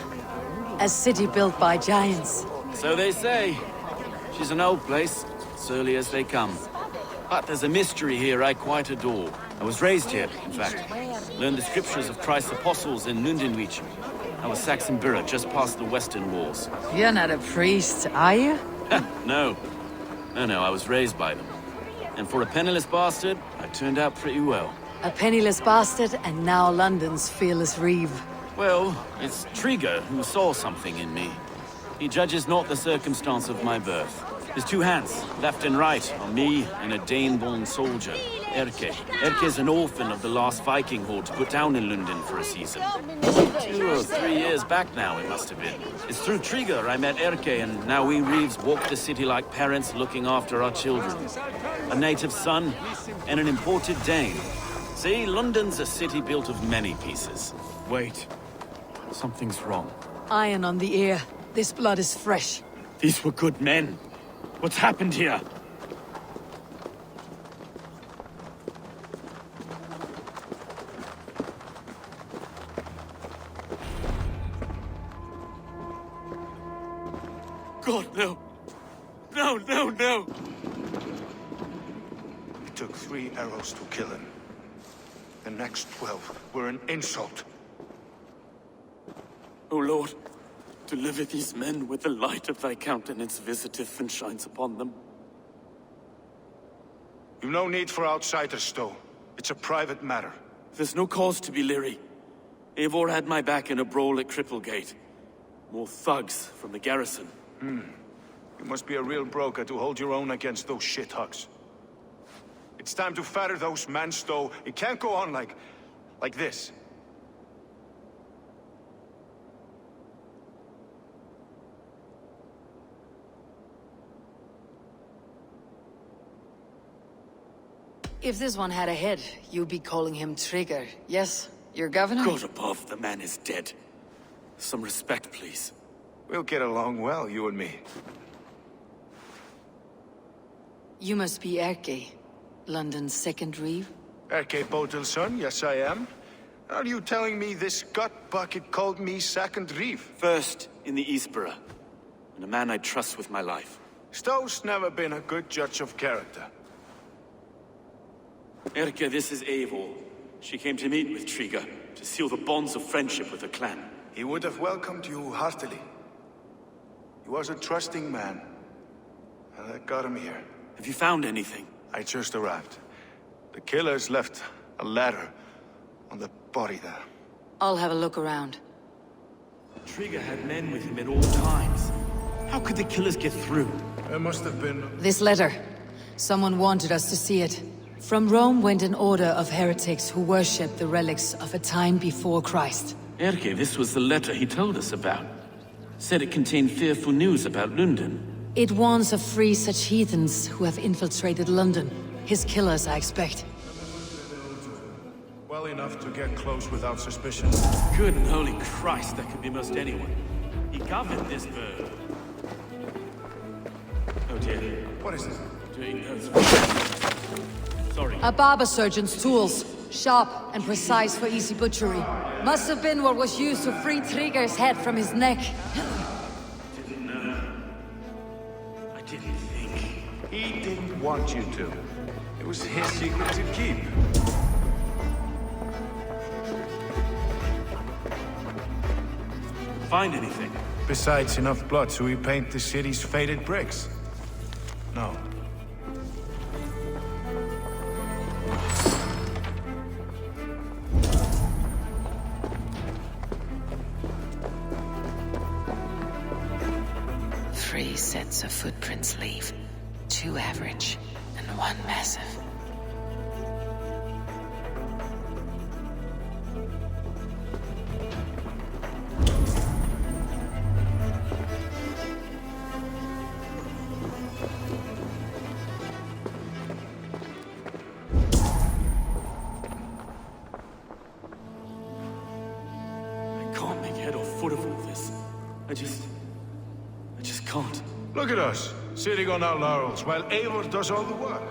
A city built by giants. So they say. She's an old place, surly as they come. But there's a mystery here I quite adore. I was raised here, in fact. Learned the scriptures of Christ's apostles in Lundenwichen. I was Saxon Borough, just past the western walls. You're not a priest, are you? No. No, I was raised by them. And for a penniless bastard, I turned out pretty well. A penniless bastard, and now London's fearless Reeve. Well, it's Trigger who saw something in me. He judges not the circumstance of my birth. His two hands, left and right, on me and a Dane-born soldier, Erke. Erke's an orphan of the last Viking horde put down in London for a season. 2 or 3 years back now, it must have been. It's through Trigger I met Erke, and now we Reeves walk the city like parents looking after our children. A native son and an imported Dane. See, London's a city built of many pieces. Wait. Something's wrong. Iron on the ear. This blood is fresh. These were good men. What's happened here? God, no. No. It took 3 arrows to kill him. The next 12 were an insult. O Lord, deliver these men with the light of thy countenance visiteth and shines upon them. You've no need for outsiders, Stowe. It's a private matter. There's no cause to be leery. Eivor had my back in a brawl at Cripplegate. More thugs from the garrison. You must be a real broker to hold your own against those shithugs. It's time to fetter those men, Stowe. It can't go on like this. If this one had a head, you'd be calling him Trigger. Yes, your governor? God above, the man is dead. Some respect, please. We'll get along well, you and me. You must be Erke, London's second Reeve? Erke Botel's son, yes I am. Are you telling me this gut bucket called me second Reeve? First in the Eastborough, and a man I trust with my life. Stowe's never been a good judge of character. Erke, this is Eivor. She came to meet with Trigger, to seal the bonds of friendship with the clan. He would have welcomed you heartily. He was a trusting man. And I got him here. Have you found anything? I just arrived. The killers left a ladder on the body there. I'll have a look around. Trigger had men with him at all times. How could the killers get through? There must have been... This letter. Someone wanted us to see it. From Rome went an order of heretics who worshipped the relics of a time before Christ. Erke, this was the letter he told us about. Said it contained fearful news about London. It warns of 3 such heathens who have infiltrated London. His killers, I expect. Well enough to get close without suspicion. Good and holy Christ, that could be most anyone. He governed this bird. Oh dear. What is it? Doing those... Sorry. A barber surgeon's tools. Sharp and precise for easy butchery. Must have been what was used to free Trigger's head from his neck. Didn't know. I didn't think. He didn't want you to. It was his secret to keep. Find anything? Besides enough blood to repaint the city's faded bricks. No. Three sets of footprints leave. 2 average, and 1 massive. I can't make head or foot of all this. I just can't. Look at us, sitting on our laurels while Eivor does all the work.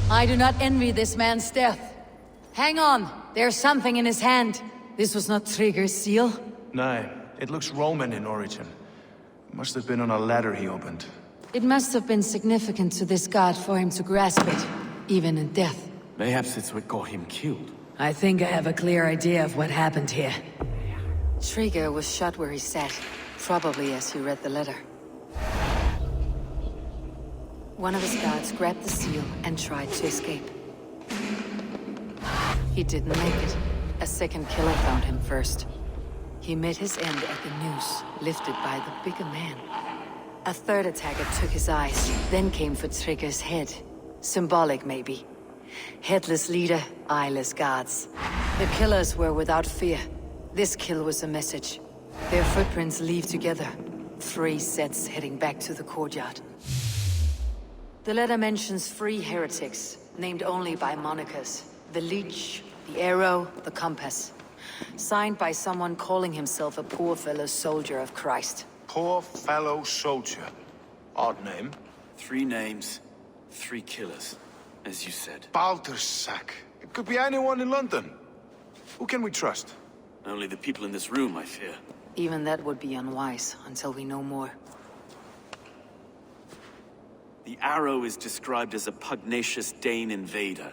I do not envy this man's death. Hang on, there's something in his hand. This was not Trigger's seal. No, it looks Roman in origin. Must have been on a ladder he opened. It must have been significant to this god for him to grasp it, even in death. Mayhaps it's what got him killed. I think I have a clear idea of what happened here. Trigger was shot where he sat, probably as he read the letter. One of his guards grabbed the seal and tried to escape. He didn't make it. A second killer found him first. He met his end at the noose, lifted by the bigger man. A third attacker took his eyes, then came for Trigger's head. Symbolic, maybe. Headless leader, eyeless guards. The killers were without fear. This kill was a message. Their footprints leave together. 3 sets heading back to the courtyard. The letter mentions 3 heretics, named only by monikers. The Leech, the Arrow, the Compass. Signed by someone calling himself a poor fellow soldier of Christ. Poor fellow soldier. Odd name. 3 names, 3 killers, as you said. Baldersack. It could be anyone in London. Who can we trust? Only the people in this room, I fear. Even that would be unwise, until we know more. The arrow is described as a pugnacious Dane invader.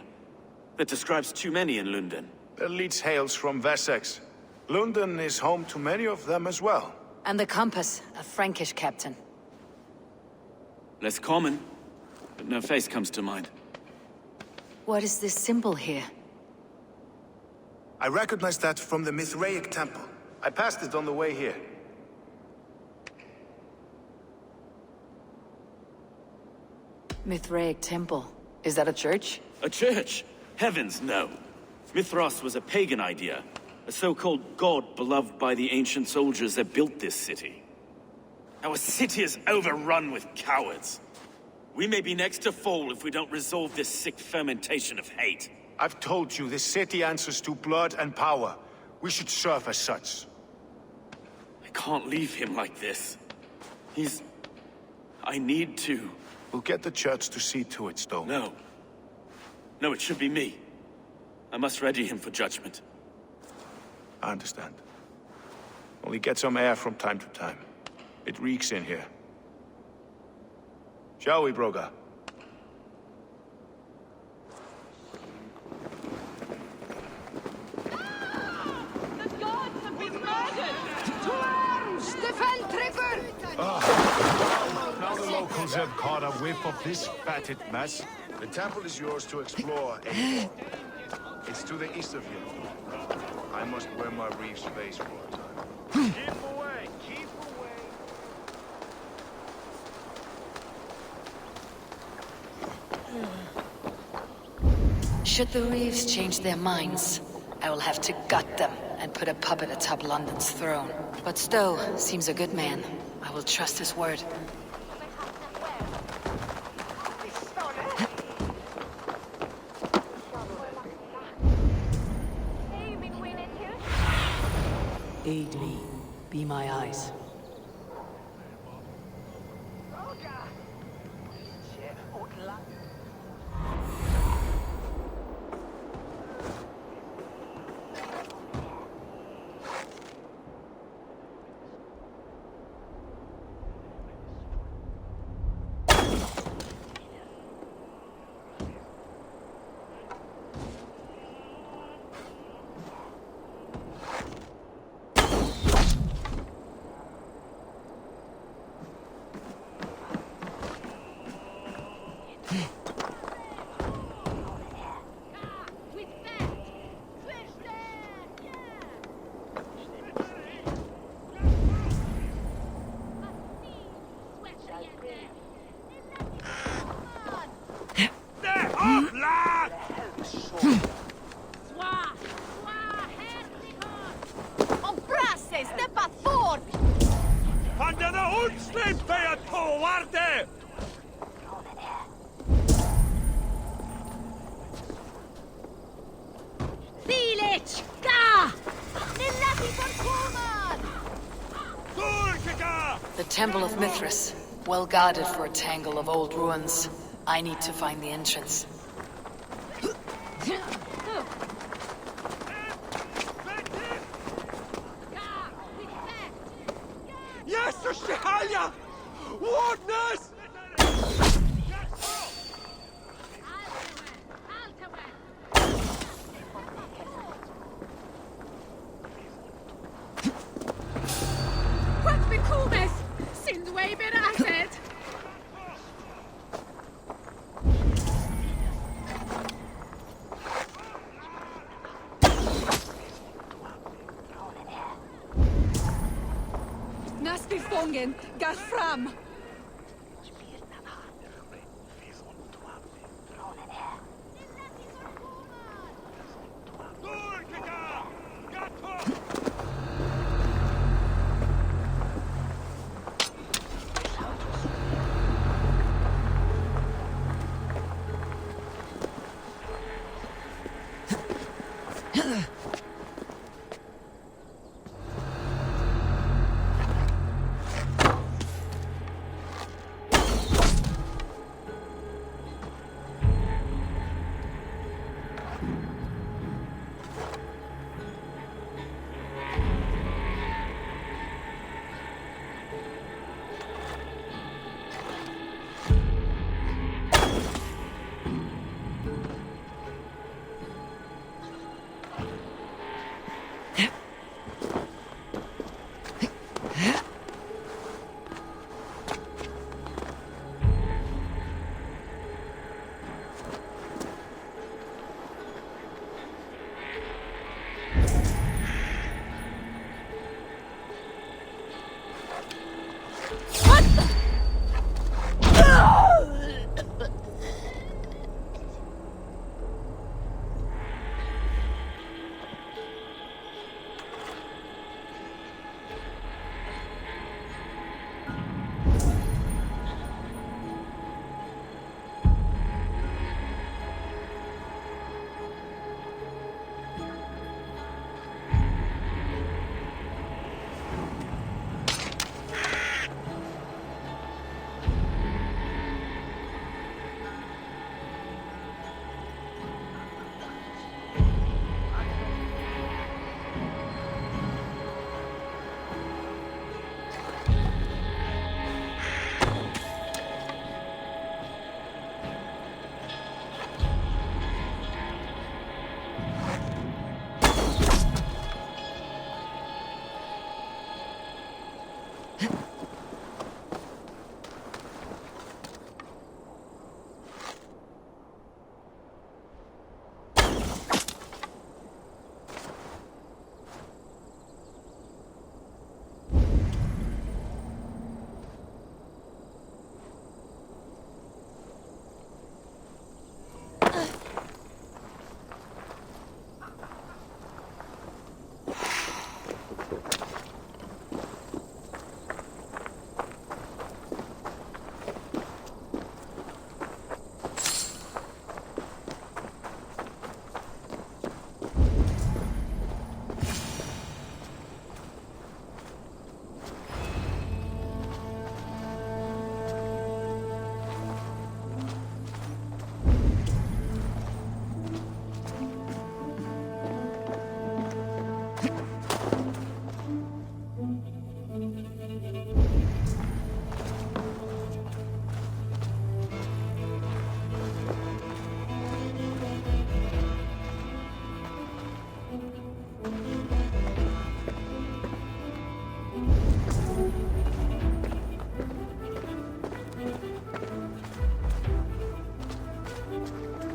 That describes too many in London. The leech hails from Wessex. London is home to many of them as well. And the compass, a Frankish captain. Less common, but no face comes to mind. What is this symbol here? I recognize that from the Mithraic temple. I passed it on the way here. Mithraic temple. Is that a church? A church? Heavens, no. Mithras was a pagan idea. A so-called god beloved by the ancient soldiers that built this city. Our city is overrun with cowards. We may be next to fall if we don't resolve this sick fermentation of hate. I've told you, this city answers to blood and power. We should serve as such. I can't leave him like this. I need to... We'll get the church to see to it, Stone. No. No, it should be me. I must ready him for judgment. I understand. Only get some air from time to time. It reeks in here. Shall we, Broga? The gods have been murdered! To arms! Defend Trigger! Now the locals have caught a whiff of this fatted mess. The temple is yours to explore, Eivor. It's to the east of here. I must wear my reef's face for a time. Keep away! Keep away! Should the Reeves change their minds, I will have to gut them and put a puppet atop London's throne. But Stowe seems a good man. I will trust his word. Aid me. Be my eyes. The Temple of Mithras, well guarded for a tangle of old ruins. I need to find the entrance. Yes, Shahalia! Wardness! Gas fram!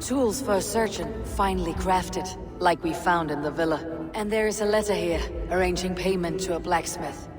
tools for a surgeon, finely crafted, like we found in the villa. And there is a letter here, arranging payment to a blacksmith.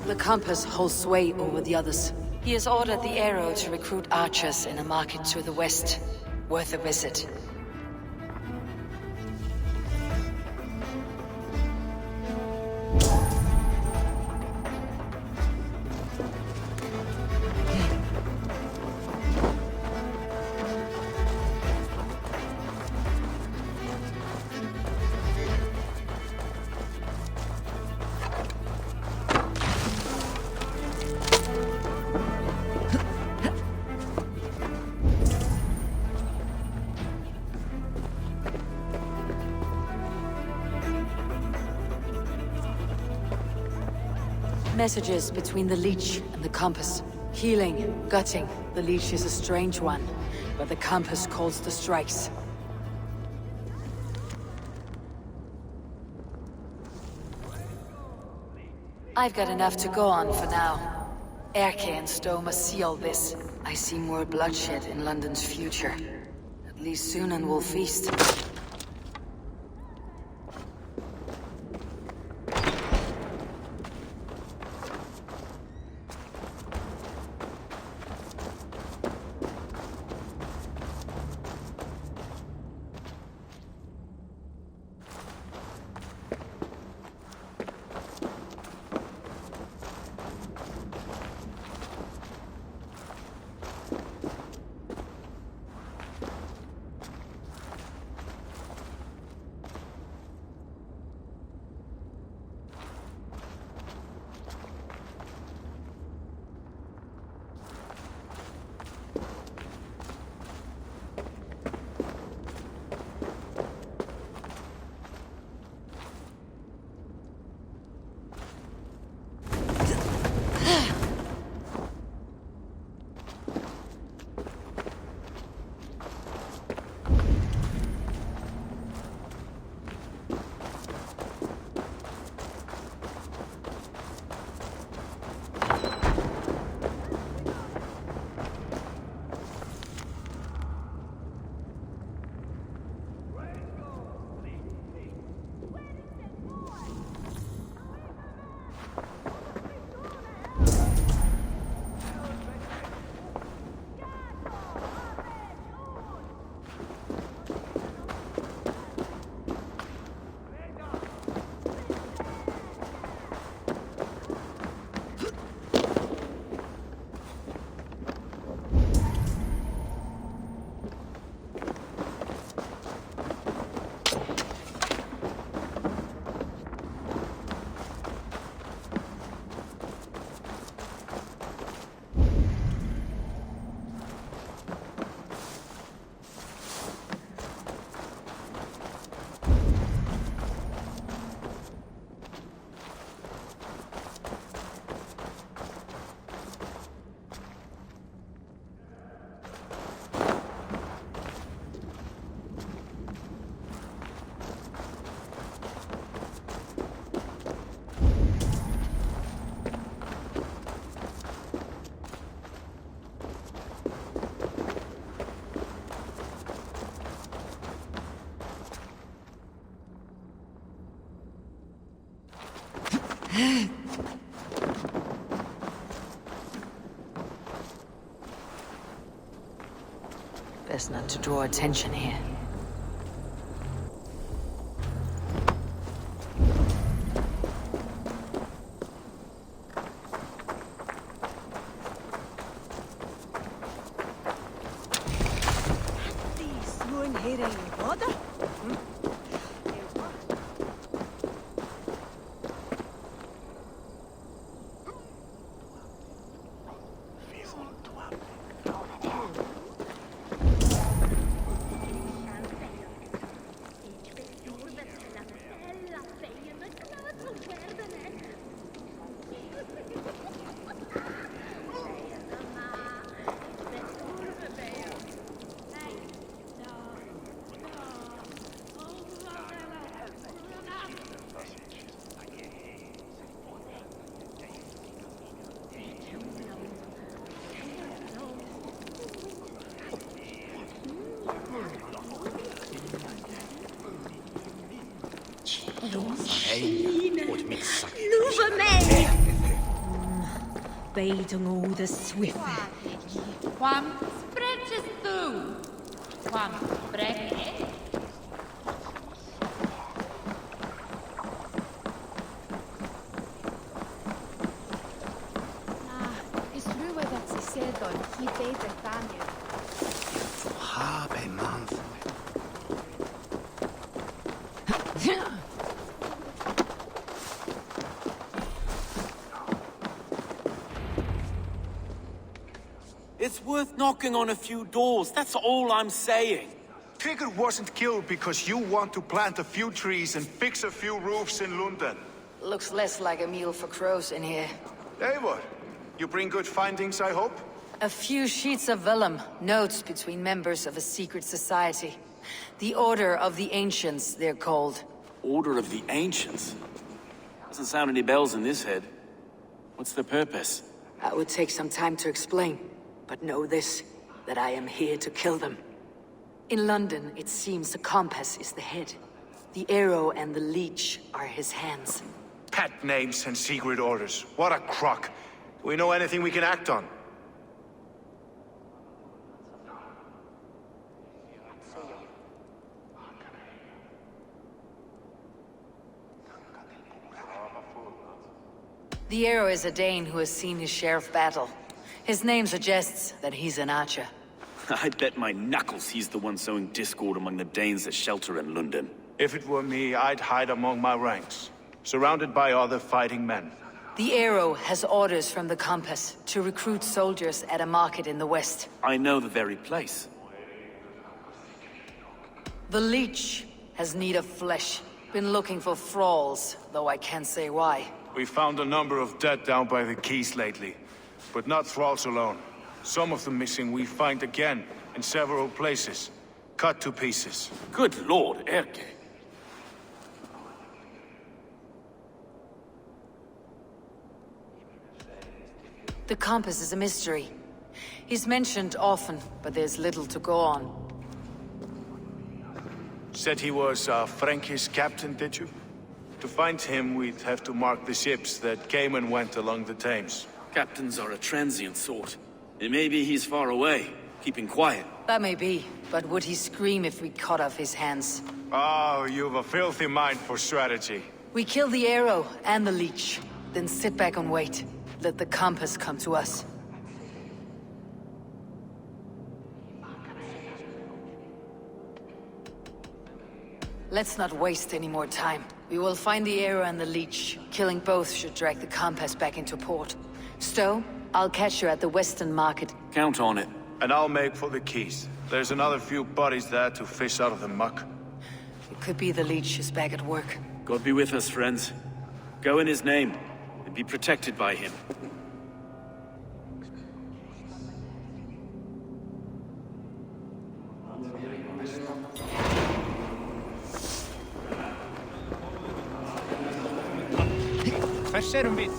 The compass holds sway over the others. He has ordered the arrow to recruit archers in a market to the west. Worth a visit. Messages between the leech and the compass. Healing, gutting. The leech is a strange one, but the compass calls the strikes. I've got enough to go on for now. Erke and Stowe must see all this. I see more bloodshed in London's future. At least Sunan will feast. Best not to draw attention here. Luva mig! Beidung o the swift. Quam spreches tu? Quam spreches? Is ruwe dat ze said on he beter Daniel. Habe month. It's worth knocking on a few doors, that's all I'm saying. Trigger wasn't killed because you want to plant a few trees and fix a few roofs in London. Looks less like a meal for crows in here. Eivor, you bring good findings, I hope? A few sheets of vellum, notes between members of a secret society. The Order of the Ancients, they're called. Order of the Ancients? Doesn't sound any bells in this head. What's the purpose? That would take some time to explain. But know this, that I am here to kill them. In London, it seems the compass is the head. The arrow and the leech are his hands. Pet names and secret orders. What a crock. Do we know anything we can act on? The arrow is a Dane who has seen his share of battle. His name suggests that he's an archer. I bet my knuckles he's the one sowing discord among the Danes that shelter in London. If it were me, I'd hide among my ranks, surrounded by other fighting men. The arrow has orders from the compass to recruit soldiers at a market in the west. I know the very place. The leech has need of flesh. Been looking for thralls, though I can't say why. We found a number of dead down by the quays lately. But not thralls alone. Some of the missing we find again, in several places. Cut to pieces. Good lord, Erke. The compass is a mystery. He's mentioned often, but there's little to go on. Said he was a Frankish captain, did you? To find him, we'd have to mark the ships that came and went along the Thames. Captains are a transient sort. It may be he's far away, keeping quiet. That may be, but would he scream if we cut off his hands? Oh, you've a filthy mind for strategy. We kill the arrow and the leech, then sit back and wait. Let the compass come to us. Let's not waste any more time. We will find the arrow and the leech. Killing both should drag the compass back into port. Stowe, I'll catch you at the Western Market. Count on it. And I'll make for the quays. There's another few bodies there to fish out of the muck. It could be the leech is back at work. God be with us, friends. Go in his name, and be protected by him. Verserum við.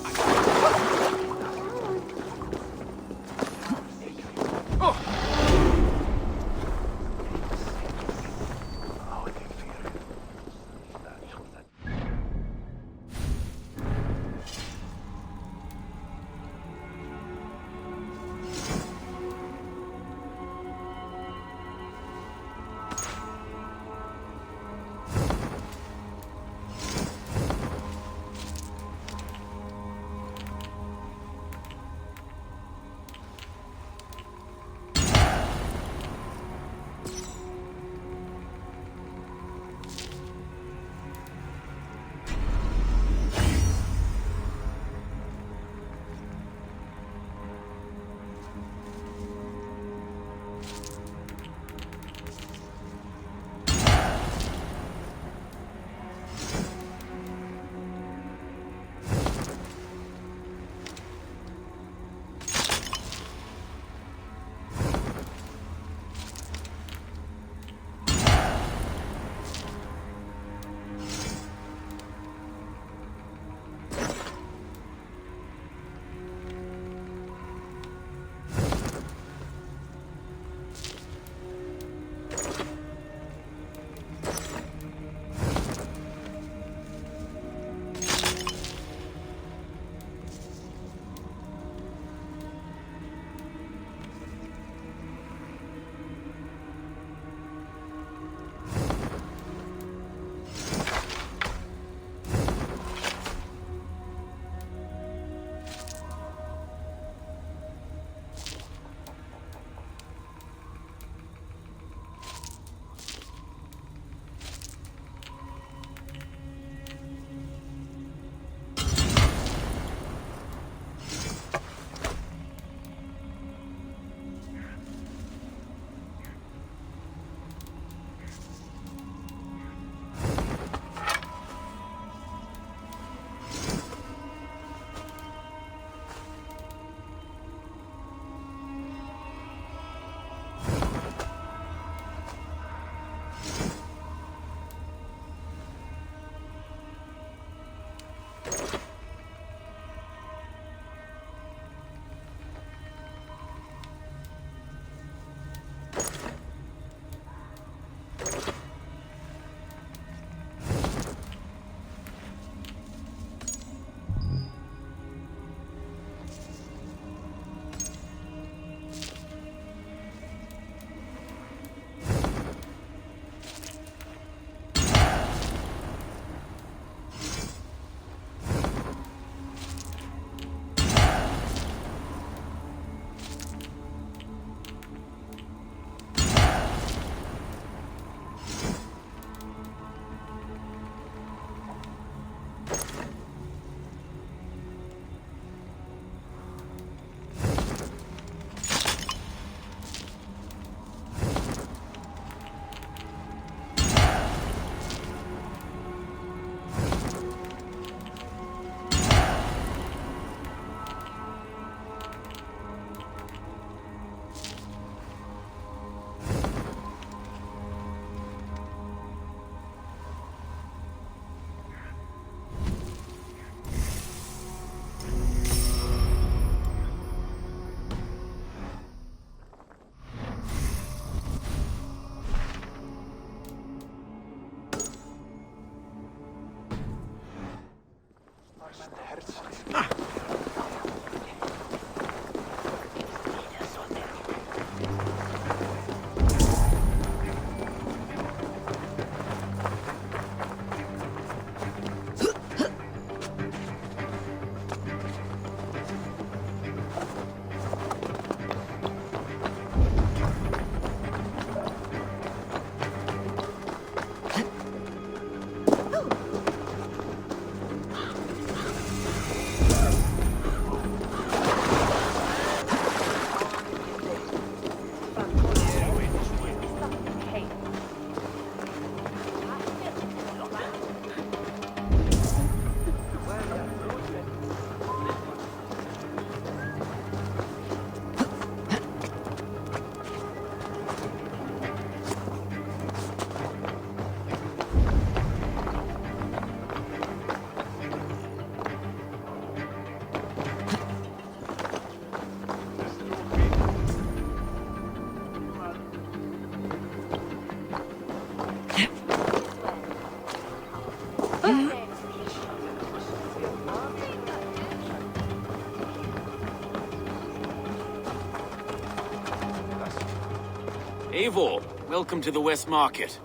Eivor, welcome to the West Market.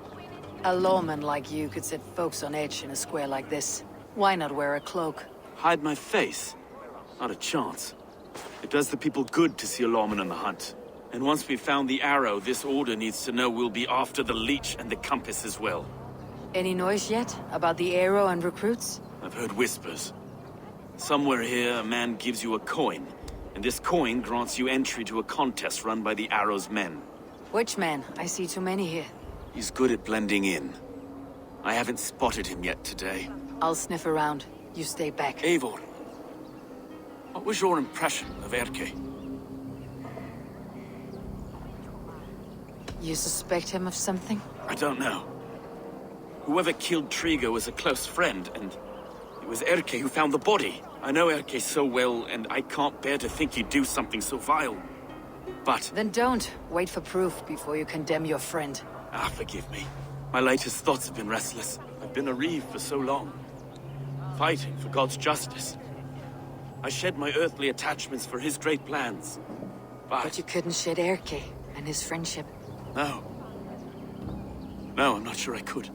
A lawman like you could set folks on edge in a square like this. Why not wear a cloak? Hide my face? Not a chance. It does the people good to see a lawman on the hunt. And once we've found the arrow, this order needs to know we'll be after the leech and the compass as well. Any noise yet about the arrow and recruits? I've heard whispers. Somewhere here, a man gives you a coin, and this coin grants you entry to a contest run by the arrow's men. Which man? I see too many here. He's good at blending in. I haven't spotted him yet today. I'll sniff around. You stay back. Eivor, what was your impression of Erke? You suspect him of something? I don't know. Whoever killed Trigo was a close friend, and it was Erke who found the body. I know Erke so well, and I can't bear to think he'd do something so vile. But... Then don't. Wait for proof before you condemn your friend. Ah, forgive me. My latest thoughts have been restless. I've been a reeve for so long. Fighting for God's justice. I shed my earthly attachments for his great plans. But you couldn't shed Erke and his friendship. No. No, I'm not sure I could.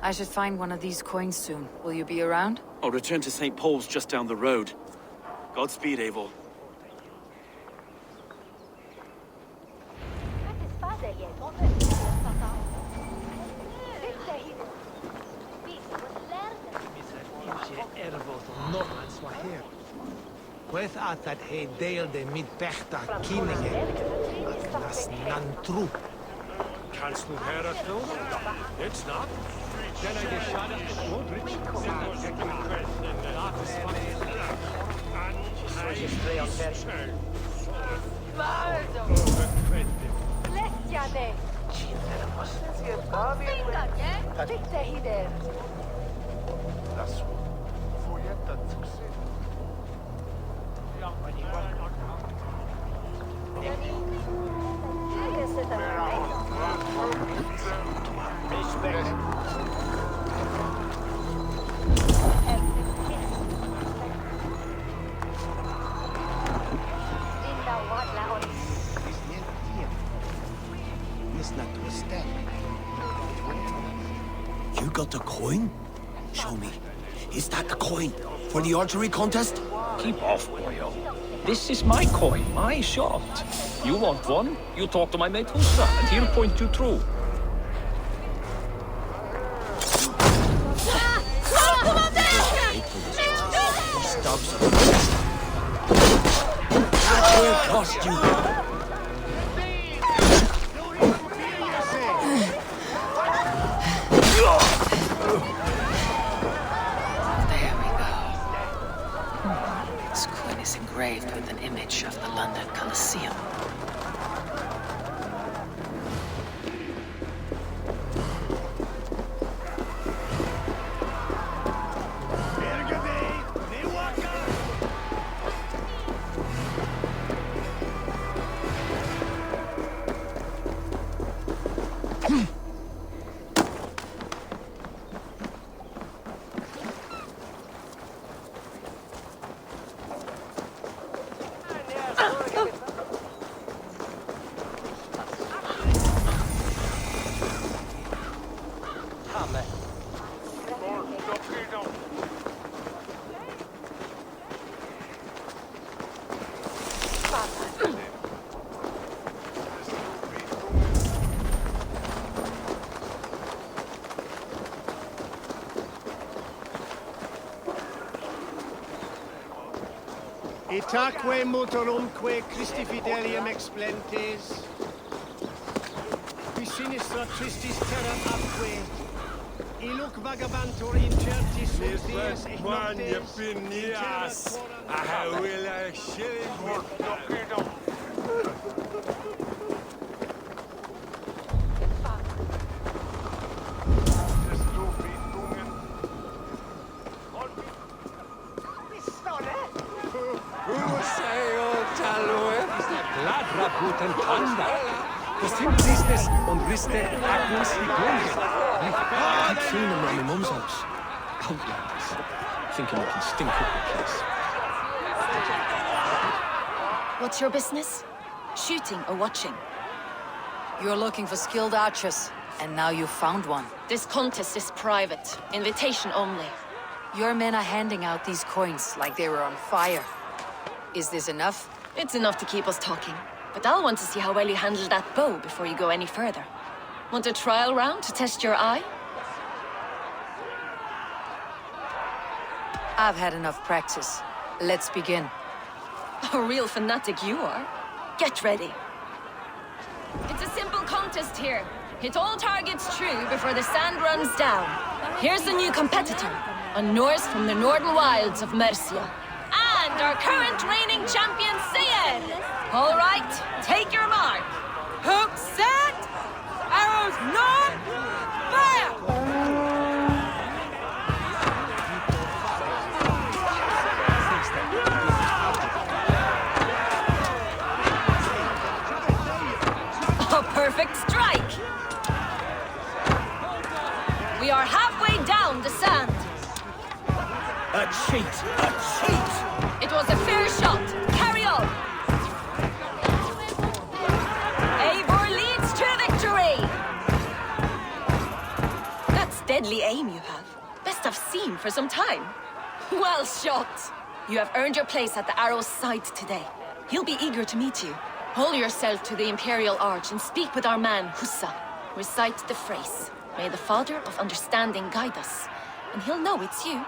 I should find one of these coins soon. Will you be around? I'll return to St. Paul's just down the road. Godspeed, Eivor. Queth at that he deelde mit Bechta Kinige, at nas nan tru. Kannst du Herr tun? Jetzt not? Then I get shot at the Woodridge. You got the coin? Show me. Is that the coin for the archery contest? Keep off, boyo. This is my coin, my shot. You want one? You talk to my mate Husa, and he'll point you through. That will cost you. Engraved with an image of the London Colosseum. Itaque motorumque Christi fidelium explentes. Qui sinistra tristis terram atque. Iluc vagabantur incertis dies et noctes. Pinias. I will Guten Panda. Das sind Christes und Christe Agnus die Gründe. Keep seeing them around my mum's house. Outlanders. thinking I can stink up the place. What's your business? Shooting or watching? You're looking for skilled archers, and now you found one. This contest is private. Invitation only. Your men are handing out these coins like they were on fire. Is this enough? It's enough to keep us talking. But I'll want to see how well you handle that bow before you go any further. Want a trial round to test your eye? I've had enough practice. Let's begin. A real fanatic you are. Get ready. It's a simple contest here. Hit all targets true before the sand runs down. Here's the new competitor, a Norse from the northern wilds of Mercia. And our current reigning champion, Seer! All right, take your mark. Hook set! Arrows not! Fire! A perfect strike! We are halfway down the sand. A cheat! A cheat! It was a fair shot. Carry on. Eivor leads to victory! That's deadly aim you have. Best I've seen for some time. Well shot! You have earned your place at the arrow's side today. He'll be eager to meet you. Hold yourself to the Imperial Arch and speak with our man, Hussa. Recite the phrase. May the Father of Understanding guide us. And he'll know it's you.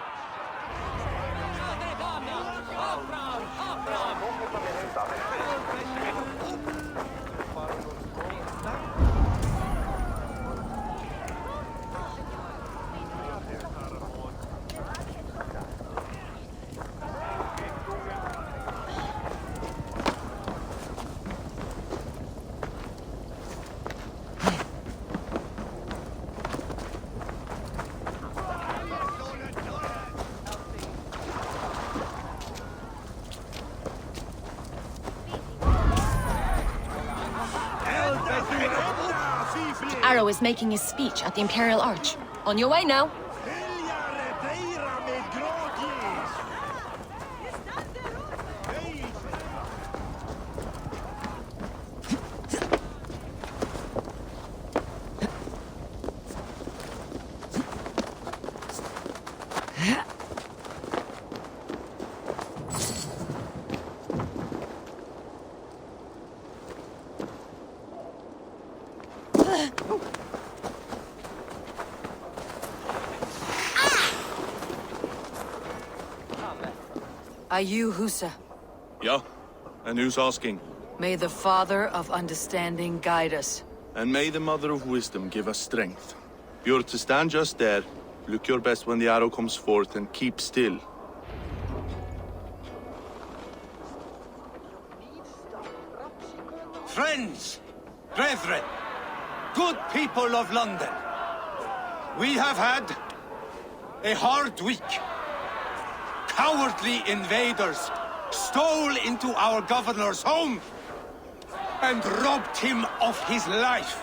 Arrow is making his speech at the Imperial Arch. On your way now. Are you Hussa? Yeah? And who's asking? May the Father of Understanding guide us. And may the Mother of Wisdom give us strength. You're to stand just there, look your best when the arrow comes forth, and keep still. Friends, brethren, good people of London, we have had a hard week. Cowardly invaders stole into our governor's home and robbed him of his life.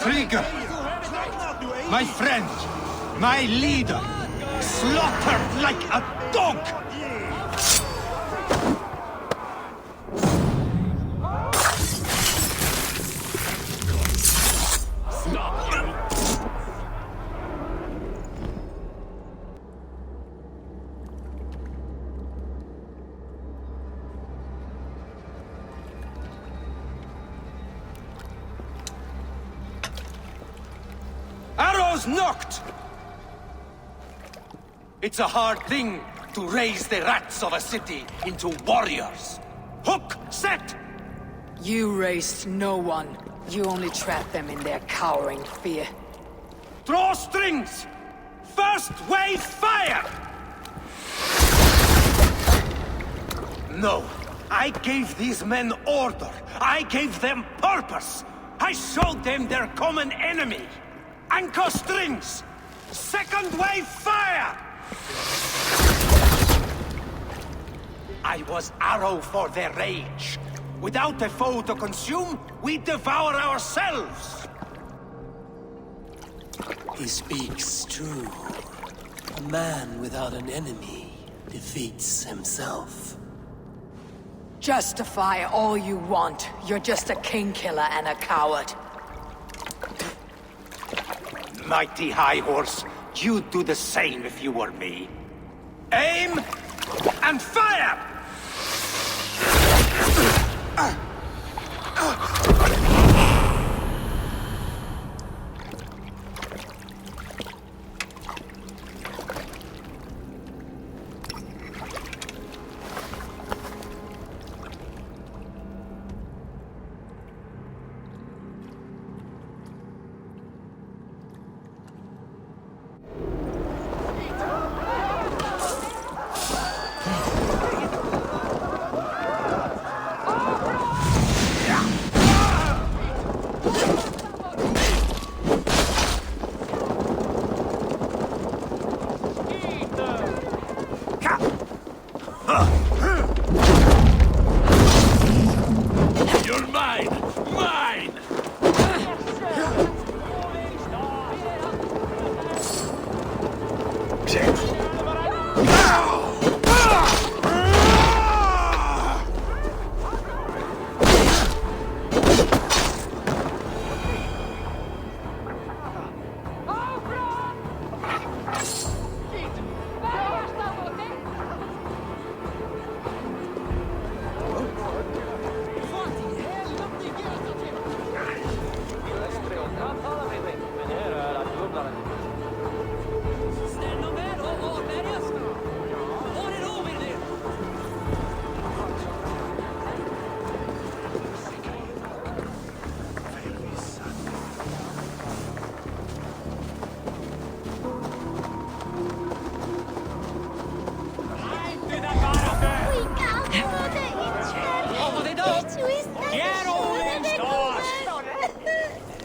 Trigger, my friend, my leader, slaughtered like a dog! Knocked! It's a hard thing to raise the rats of a city into warriors. Hook, set! You raised no one. You only trapped them in their cowering fear. Draw strings! First wave fire! No, I gave these men order. I gave them purpose. I showed them their common enemy. Anchor strings! Second wave fire! I was arrow for their rage. Without a foe to consume, we devour ourselves. He speaks true. A man without an enemy defeats himself. Justify all you want. You're just a king killer and a coward. Mighty High Horse, you'd do the same if you were me. Aim and fire! You're mine! Mine!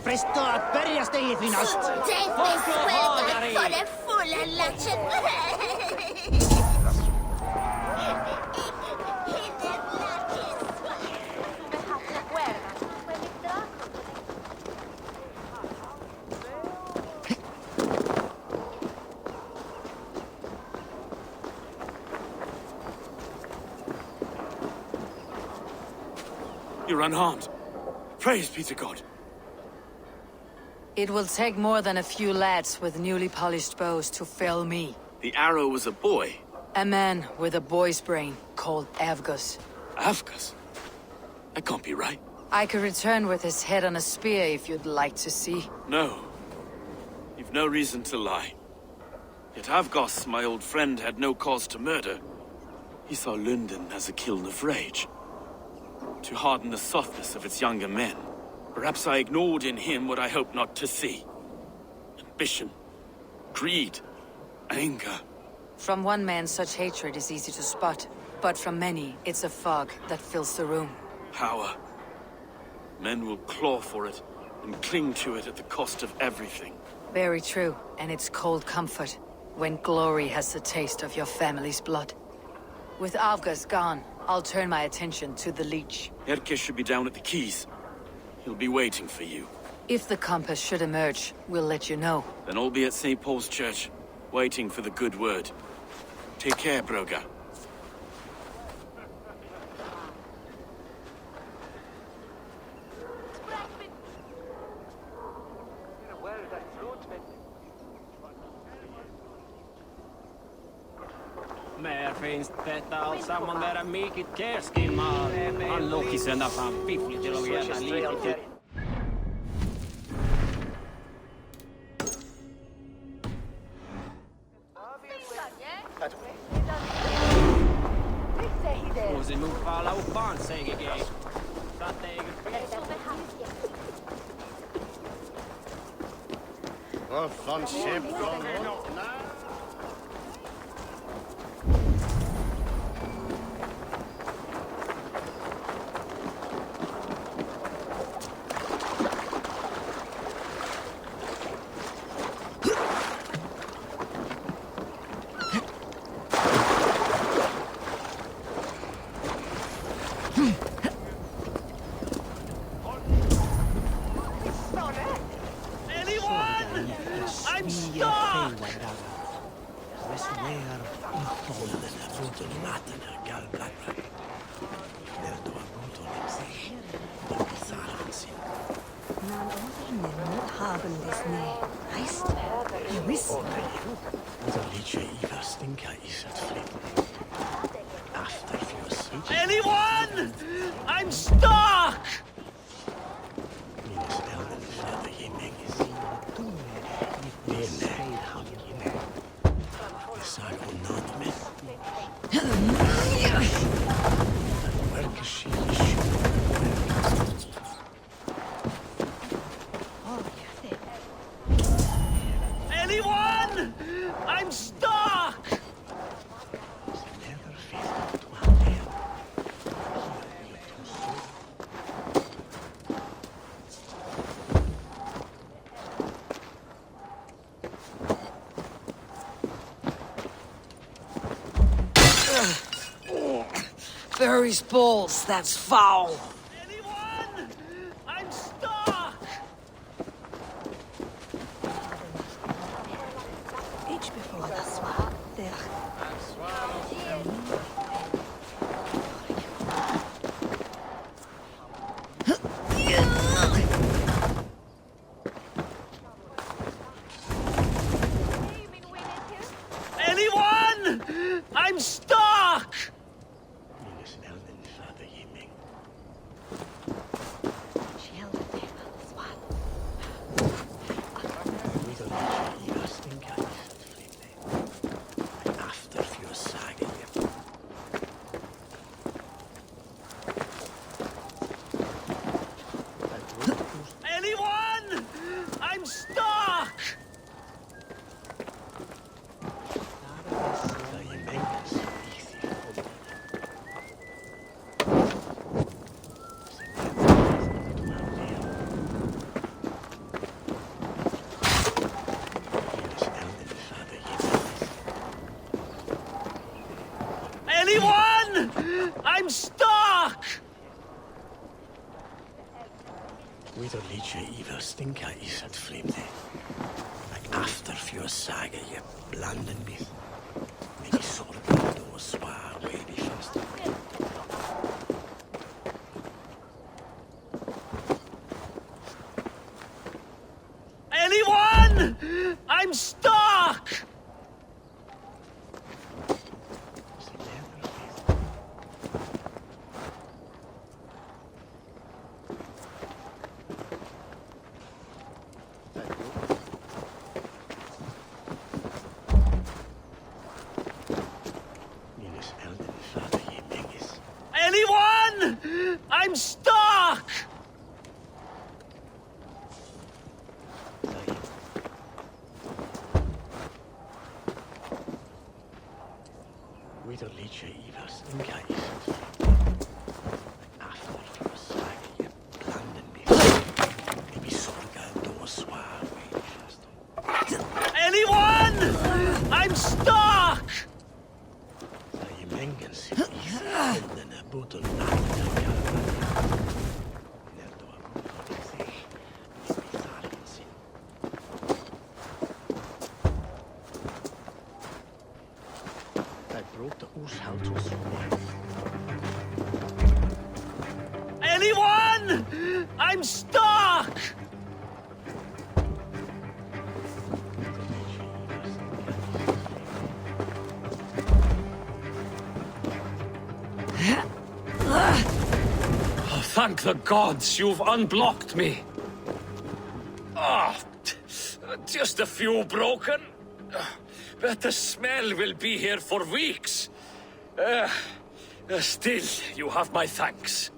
Presto att börja steg finast! Take this welcome for the full luncheon. You're unharmed. Praise be to God. It will take more than a few lads with newly polished bows to fell me. The arrow was a boy. A man with a boy's brain called Avgus. Avgus? That can't be right. I could return with his head on a spear if you'd like to see. No. You've no reason to lie. Yet Avgos, my old friend, had no cause to murder. He saw London as a kiln of rage. To harden the softness of its younger men. Perhaps I ignored in him what I hoped not to see. Ambition, greed, anger. From one man, such hatred is easy to spot. But from many, it's a fog that fills the room. Power. Men will claw for it and cling to it at the cost of everything. Very true, and it's cold comfort when glory has the taste of your family's blood. With Avgus gone, I'll turn my attention to the Leech. Erke should be down at the quays. He'll be waiting for you. If the compass should emerge, we'll let you know. Then I'll be at St. Paul's Church, waiting for the good word. Take care, Broga. Mer finns detta allt samman där mycket kärskin mal. Han lokisena fan fiffligt till att gärna lite. Voisin nuppaa lauppaan seikikei. Vad fan käppgång? Anyone? I'm stuck! Anyone? I'm stuck! Barry's balls, that's foul. Anyone? I'm stuck! Each before the swap. There. Anyone? I'm stuck! Anyone? I'm stuck! Anyone? I'm stuck! Wederliedje Iver stinka is het vreemde. Like after fjord sage je blanden mis. Maybe sorgen door zwaar baby vast. Anyone? I'm stuck! Anyone? I'm stuck! Wederliedje Iver stinka is het vreemde. After fjord sage je blanden mis. Maybe sorgen door zwaar baby vast. Anyone? I'm stuck! Je mengen zich is in de boete naar Anyone? I'm stuck! Oh, thank the gods you've unblocked me. Ah, just a few broken. But the smell will be here for weeks. Still, you have my thanks.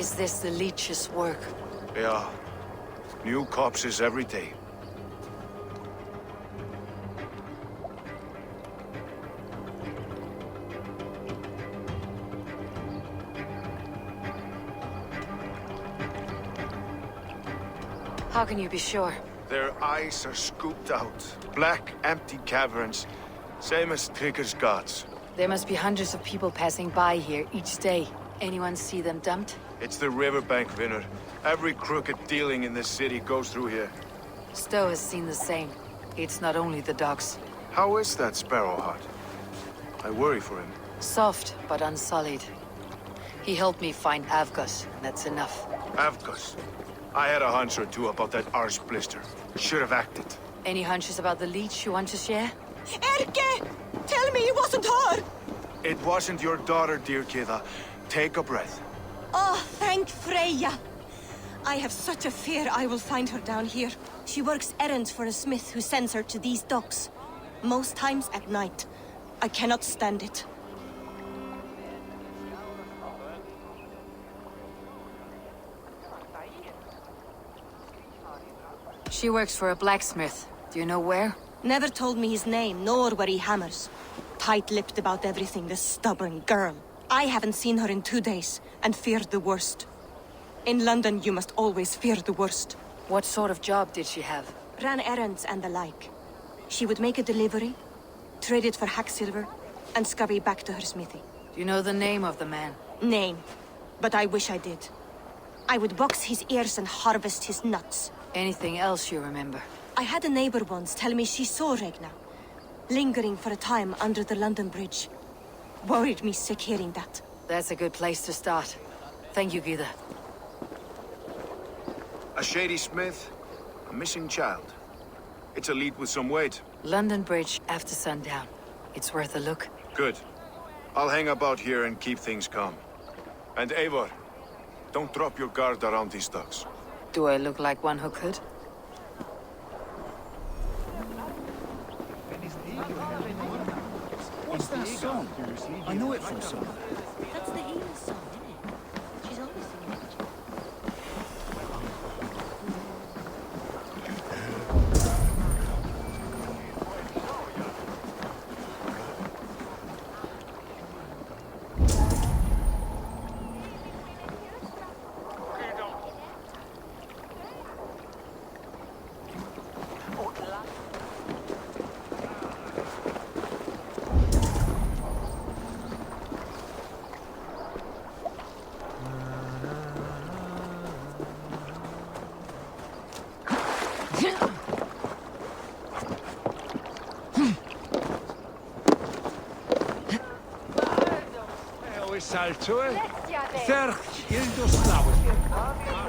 Is this the leech's work? Yeah. New corpses every day. How can you be sure? Their eyes are scooped out. Black, empty caverns. Same as Trigger's gods. There must be hundreds of people passing by here each day. Anyone see them dumped? It's the riverbank, Vinner. Every crooked dealing in this city goes through here. Stowe has seen the same. It's not only the dogs. How is that Sparrowheart? I worry for him. Soft, but unsullied. He helped me find Avgos, and that's enough. Avgos. I had a hunch or two about that arse blister. Should have acted. Any hunches about the leech you want to share? Erke! Tell me it wasn't her! It wasn't your daughter, dear Kida. Take a breath. Oh, thank Freya. I have such a fear I will find her down here. She works errands for a smith who sends her to these docks. Most times at night. I cannot stand it. She works for a blacksmith. Do you know where? Never told me his name, nor where he hammers. Tight-lipped about everything, the stubborn girl. I haven't seen her in 2 days, and feared the worst. In London, you must always fear the worst. What sort of job did she have? Ran errands and the like. She would make a delivery, trade it for hack silver, and scurry back to her smithy. Do you know the name of the man? Name. But I wish I did. I would box his ears and harvest his nuts. Anything else you remember? I had a neighbor once tell me she saw Regna, lingering for a time under the London Bridge. Worried me sick hearing that. That's a good place to start. Thank you, Gida. A shady smith, a missing child. It's a lead with some weight. London Bridge after sundown. It's worth a look. Good. I'll hang about here and keep things calm. And Eivor, don't drop your guard around these docks. Do I look like one who could? What's that song? I know it from somewhere. That's the Eagle's song, isn't it? She's always singing it.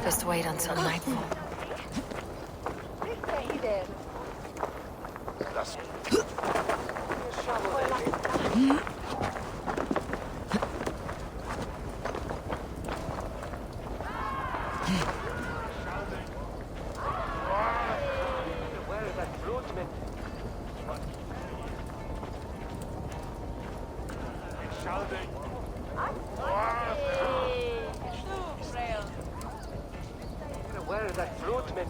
Just wait until nightfall. Where is that fruitman?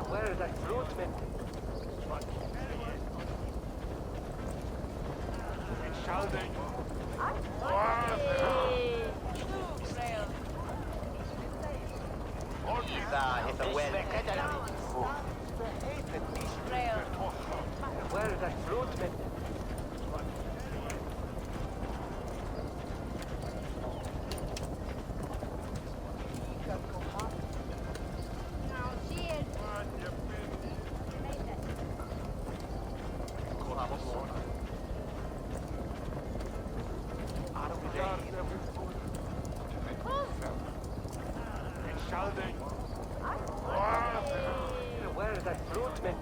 Where is that fruitman? Where is that fruitman? Where is that fruitman?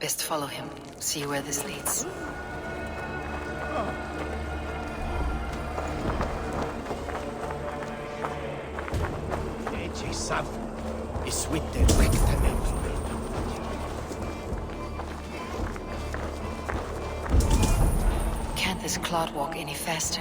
Best follow him. See where this leads. Can't this clod walk any faster?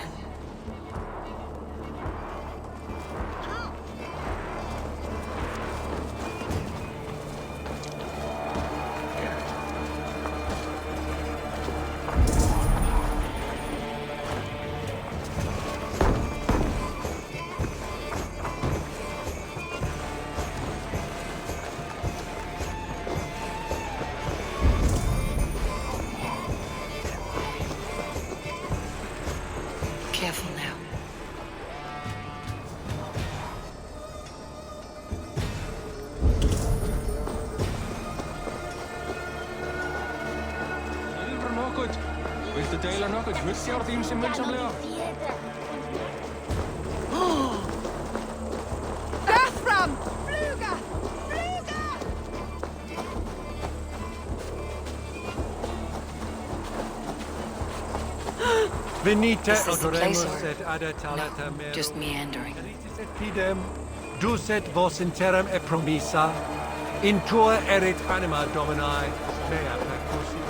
Careful now. Silver nokkuð. Viltu deila nokkuð hlutsjár þín sem vinsamlega? Earthram! Fluga! Venite Is this the place odoremus or- et ada talata No, mero. just meandering. Et fidem, ducet vos in terram e promissa, in tua erit anima domini, mea percussi.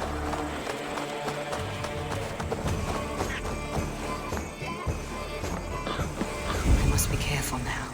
I must be careful now.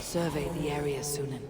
Survey the area, Sunan.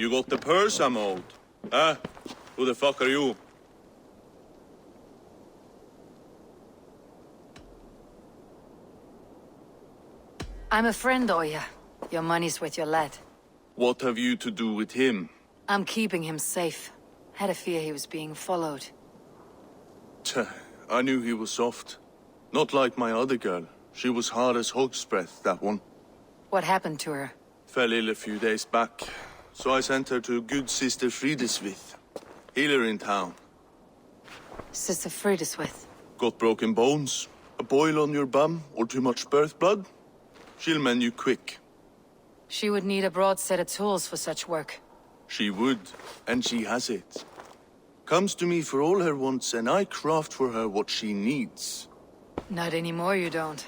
You got the purse I'm owed? Huh? Who the fuck are you? I'm a friend, Oya. Your money's with your lad. What have you to do with him? I'm keeping him safe. Had a fear he was being followed. Tch, I knew he was soft. Not like my other girl. She was hard as hog's breath, that one. What happened to her? Fell ill a few days back. So I sent her to good Sister Frideswith. Healer in town. Sister Frideswith. Got broken bones, a boil on your bum, or too much birth blood? She'll mend you quick. She would need a broad set of tools for such work. She would, and she has it. Comes to me for all her wants, and I craft for her what she needs. Not anymore, you don't.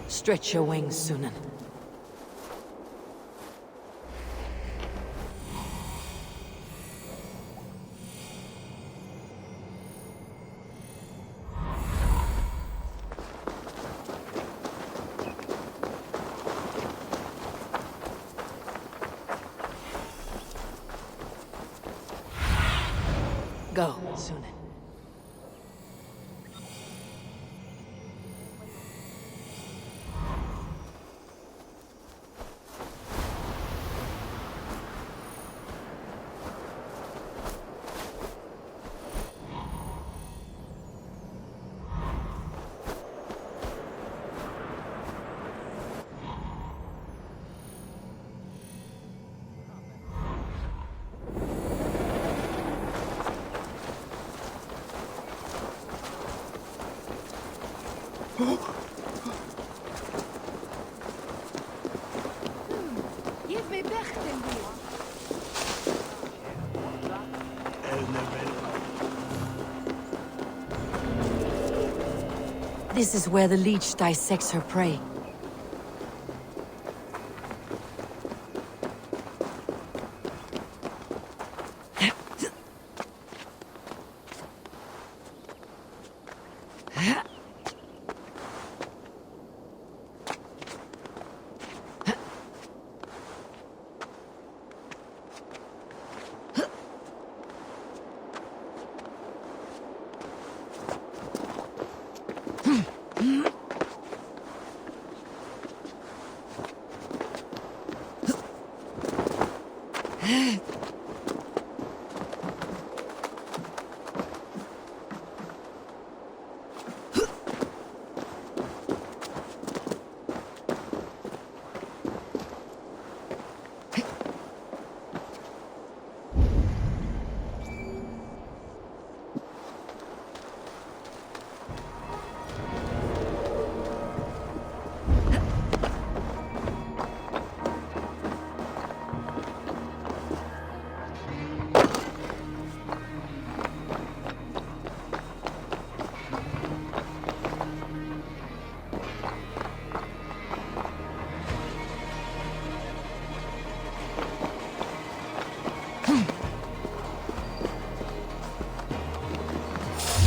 Stretch your wings, Sunan. Go, Sunan. Give me back then, This is where the leech dissects her prey.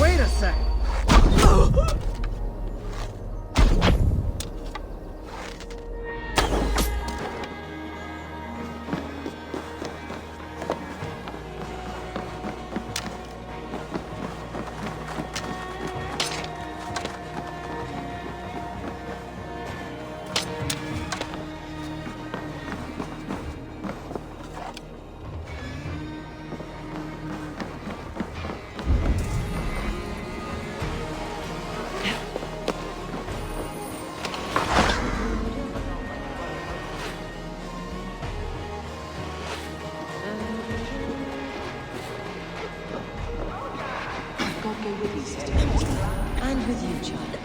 Wait a sec. God go with you, sister. And with you, child.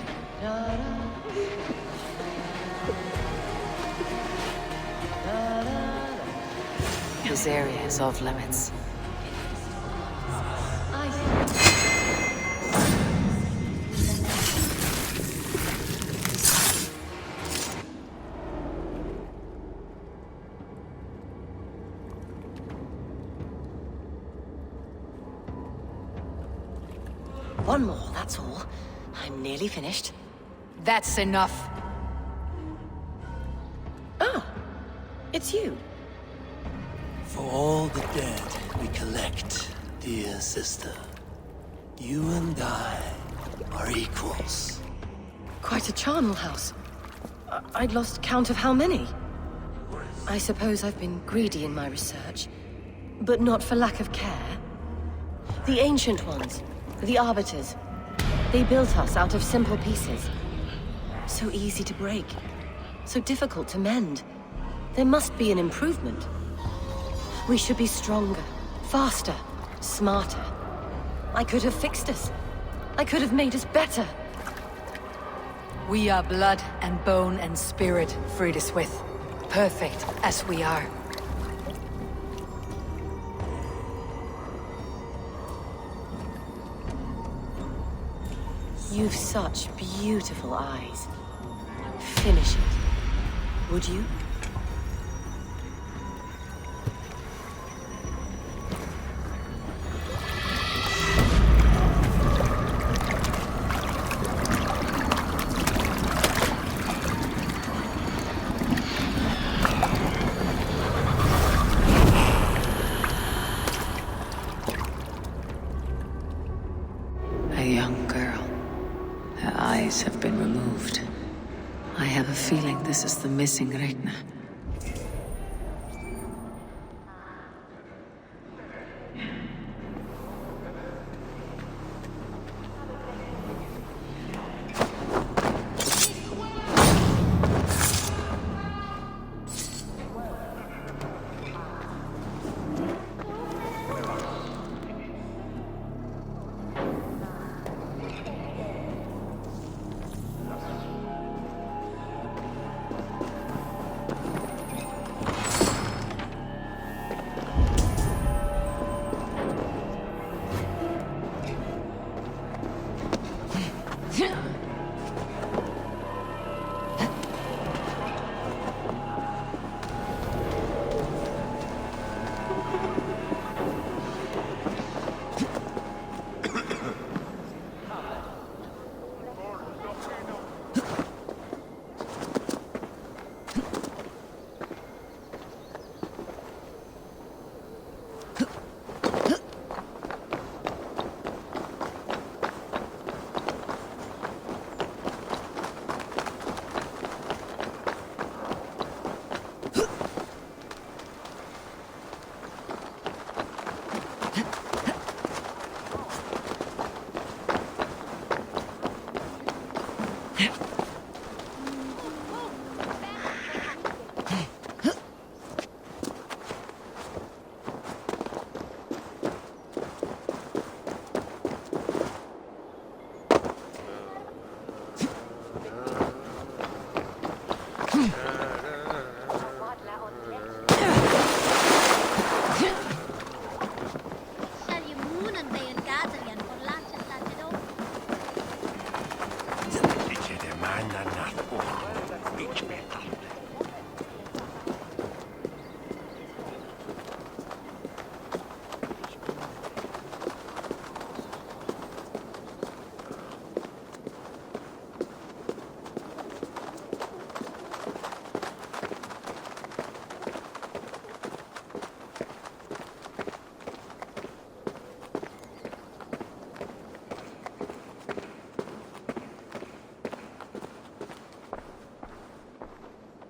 This area is off limits. One more, that's all. I'm nearly finished. That's enough. Ah, it's you. For all the dead we collect, dear sister, you and I are equals. Quite a charnel house. I'd lost count of how many. I suppose I've been greedy in my research, but not for lack of care. The ancient ones, the arbiters, they built us out of simple pieces. So easy to break, so difficult to mend. There must be an improvement. We should be stronger, faster, smarter. I could have fixed us. I could have made us better. We are blood and bone and spirit, Frideswith. Perfect as we are. You've such beautiful eyes. Finish it. Would you? A young girl. Her eyes have been removed. I have a feeling this is the missing Regna.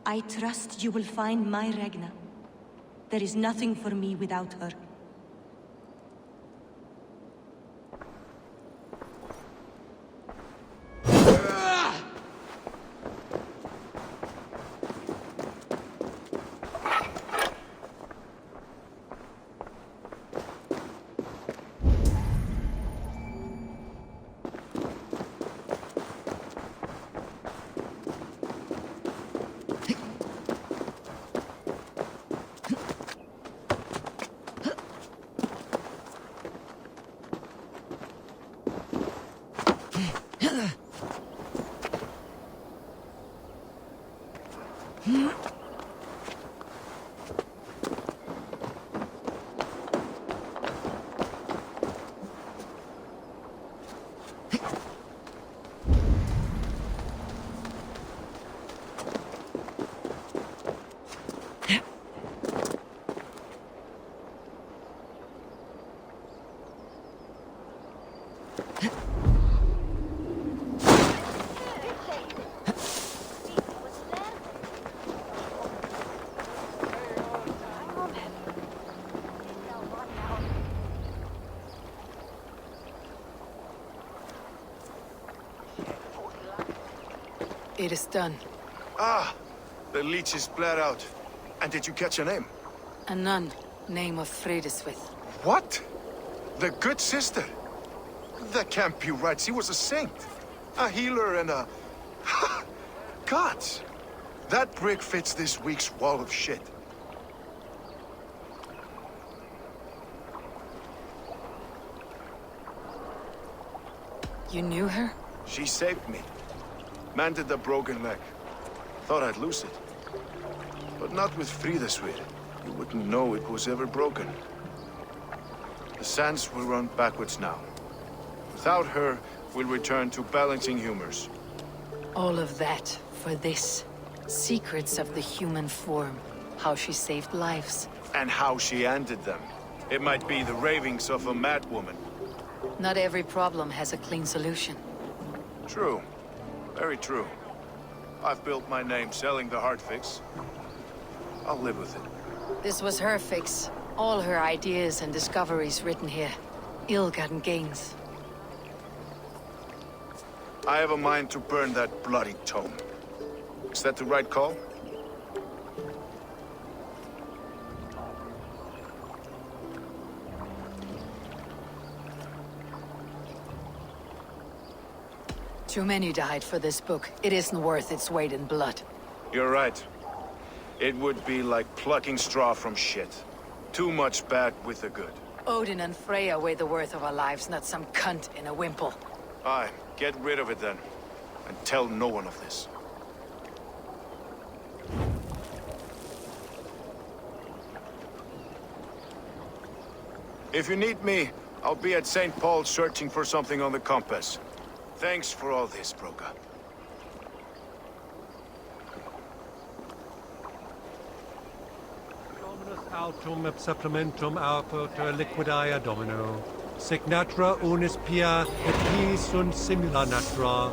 I trust you will find my Regna. There is nothing for me without her. It is done. Ah! The leech is bled out. And did you catch her name? A nun, name of Fredeswith. What? The good sister? That can't be right. She was a saint. A healer and a... Gods! That brick fits this week's wall of shit. You knew her? She saved me. Mended the broken leg. Thought I'd lose it. But not with Fridaswir. You wouldn't know it was ever broken. The sands will run backwards now. Without her, we'll return to balancing humors. All of that for this. Secrets of the human form. How she saved lives. And how she ended them. It might be the ravings of a madwoman. Not every problem has a clean solution. True. Very true. I've built my name selling the heart fix. I'll live with it. This was her fix. All her ideas and discoveries written here. Ill-gotten gains. I have a mind to burn that bloody tome. Is that the right call? Too many died for this book. It isn't worth its weight in blood. You're right. It would be like plucking straw from shit. Too much bad with the good. Odin and Freya weigh the worth of our lives, not some cunt in a wimple. Aye, get rid of it then. And tell no one of this. If you need me, I'll be at St. Paul's searching for something on the compass. Thanks for all this, Broga. Dominus autum et supplementum aupertur liquidae domino. Sic natura unis pia et pii sunt simila natura.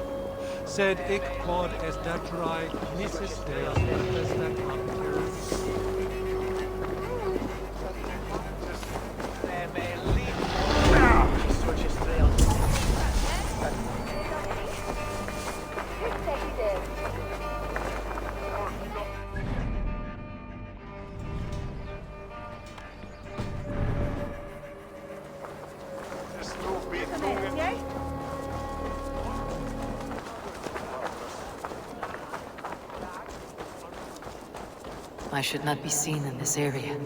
Sed hic quod est naturae nisis Deus manifestat habiter. I should not be seen in this area.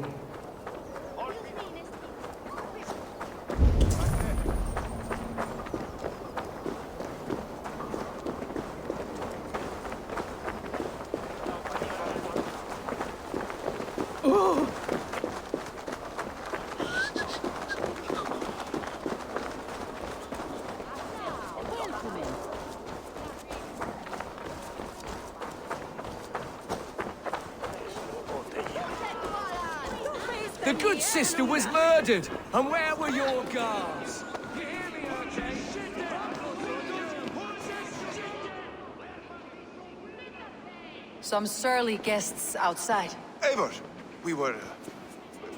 The good sister was murdered, and where were your guards? Some surly guests outside. Eivor,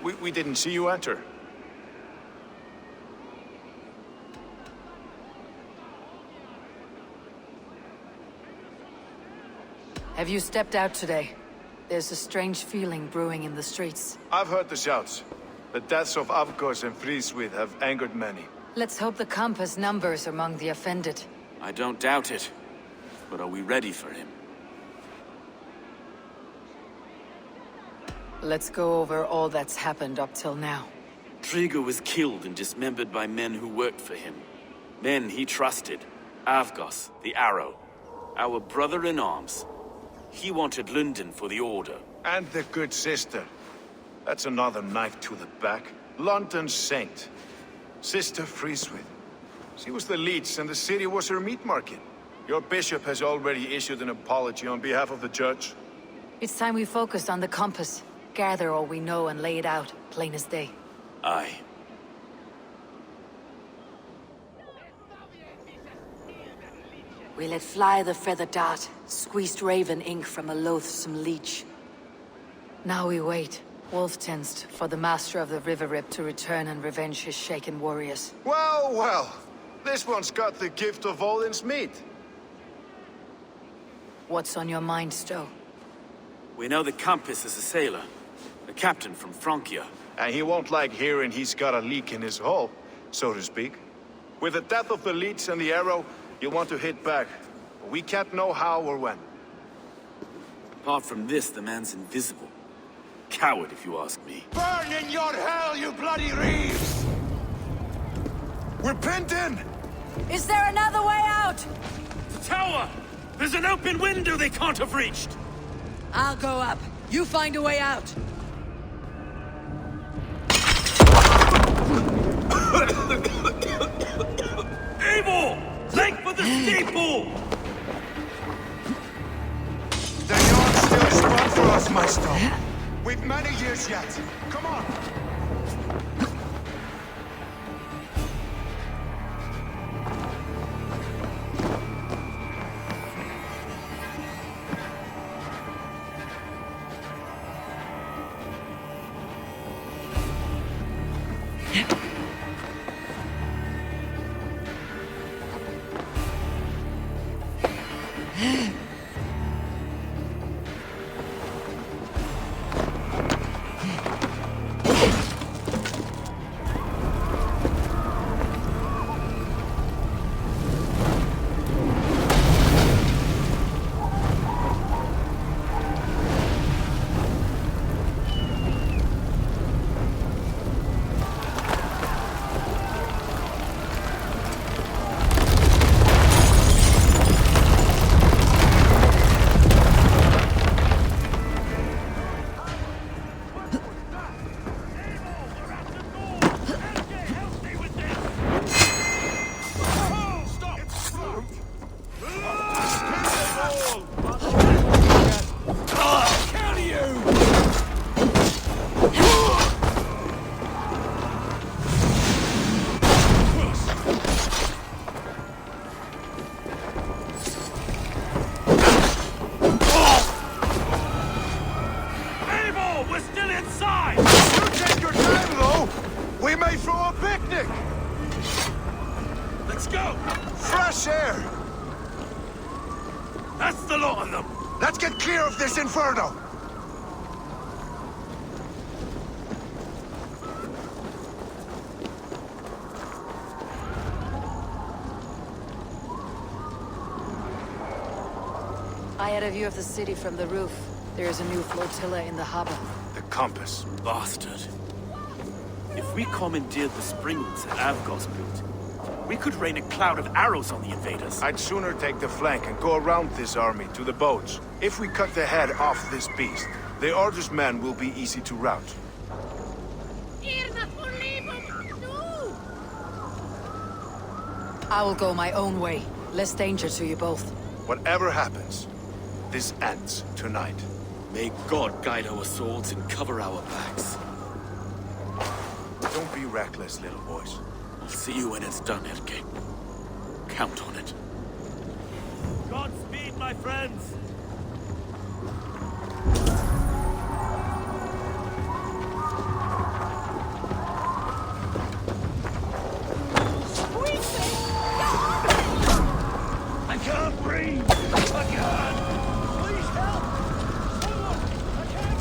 we didn't see you enter. Have you stepped out today? There's a strange feeling brewing in the streets. I've heard the shouts. The deaths of Avgos and Friswith have angered many. Let's hope the compass numbers among the offended. I don't doubt it. But are we ready for him? Let's go over all that's happened up till now. Triga was killed and dismembered by men who worked for him. Men he trusted. Avgos, the Arrow. Our brother-in-arms. He wanted London for the Order. And the good sister. That's another knife to the back. London's saint. Sister Friswith. She was the leech and the city was her meat market. Your bishop has already issued an apology on behalf of the church. It's time we focused on the compass. Gather all we know and lay it out, plain as day. Aye. We let fly the feather dart, squeezed raven ink from a loathsome leech. Now we wait, wolf-tensed, for the master of the River Rip to return and revenge his shaken warriors. Well, well. This one's got the gift of Odin's meat. What's on your mind, Stowe? We know the compass is a sailor. A captain from Francia. And he won't like hearing he's got a leak in his hull, so to speak. With the death of the leech and the arrow, you want to hit back. We can't know how or when. Apart from this, the man's invisible. Coward, if you ask me. Burn in your hell, you bloody reeves! We're pinned in! Is there another way out? The tower! There's an open window they can't have reached! I'll go up. You find a way out. Abel! Link for the steeple! The yard's still strong for us, Maestro. We've many years yet. Come on! Inferno! I had a view of the city from the roof. There is a new flotilla in the harbor. The compass. Bastard. If we commandeered the springs that Avgos built, we could rain a cloud of arrows on the invaders. I'd sooner take the flank and go around this army to the boats. If we cut the head off this beast, the Order's men will be easy to rout. I will go my own way. Less danger to you both. Whatever happens, this ends tonight. May God guide our swords and cover our backs. Don't be reckless, little boys. I'll see you when it's done, Erke. Count on it. Godspeed, my friends! I can't breathe! I can't! Please help! Someone! I can't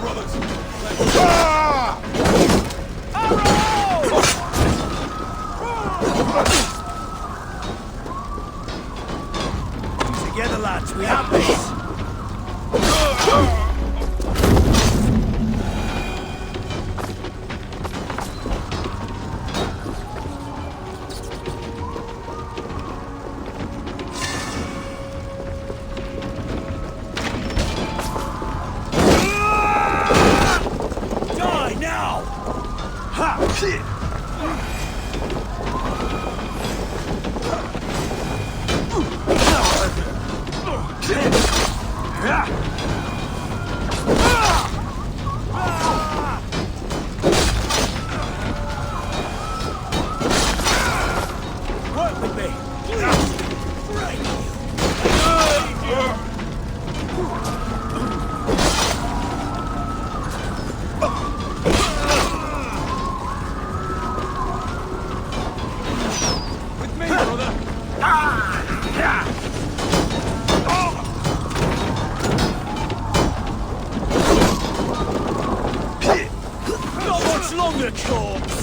brothers! Together, lads, we have this! Die now! Ha! Work with me! With me, brother! Not much longer, corpse!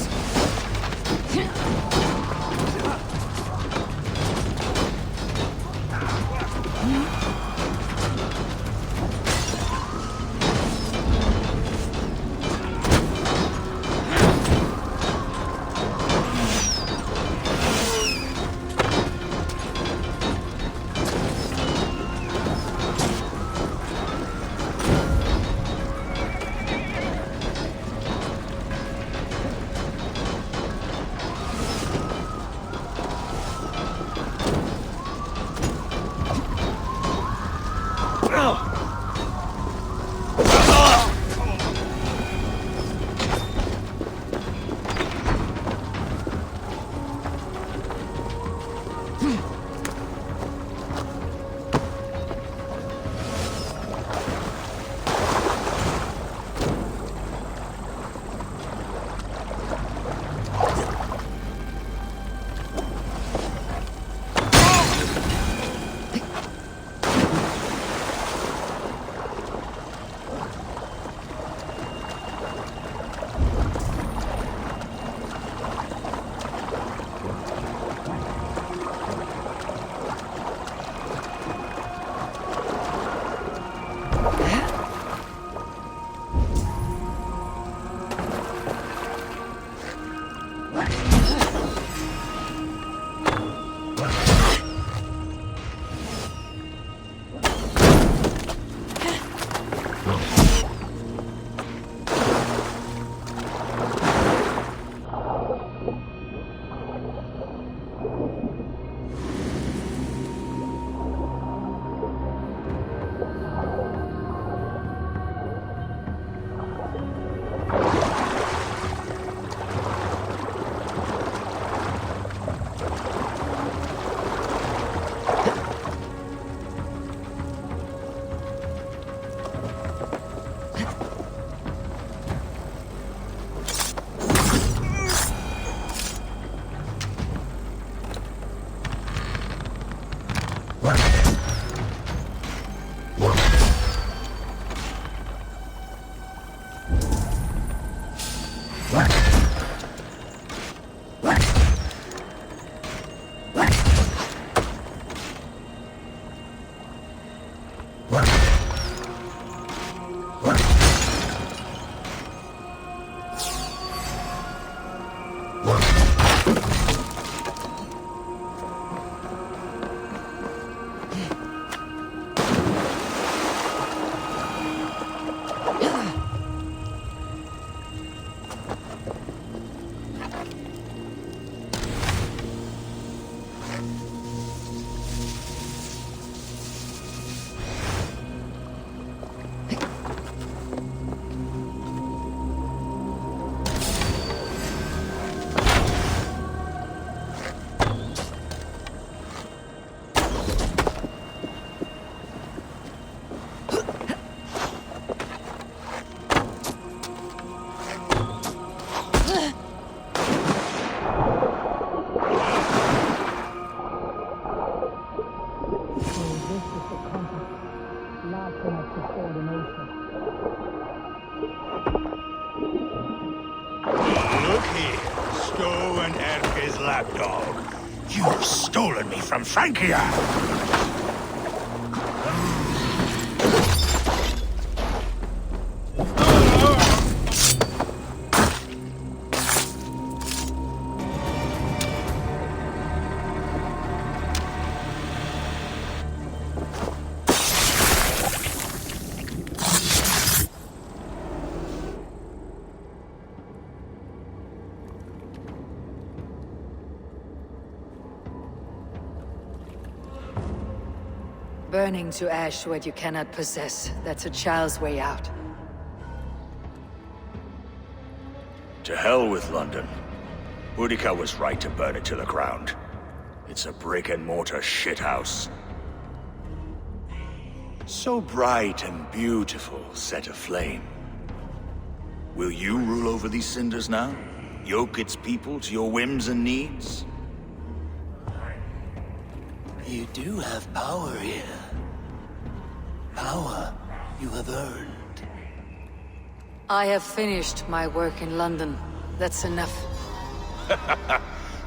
Large enough to store the nation. Look here, Stowe and Erke's lapdog. You've stolen me from Frankia! Burning to ash what you cannot possess. That's a child's way out. To hell with London. Boudica was right to burn it to the ground. It's a brick-and-mortar shithouse. So bright and beautiful, set aflame. Will you rule over these cinders now? Yoke its people to your whims and needs? You do have power here. Power you have earned. I have finished my work in London. That's enough.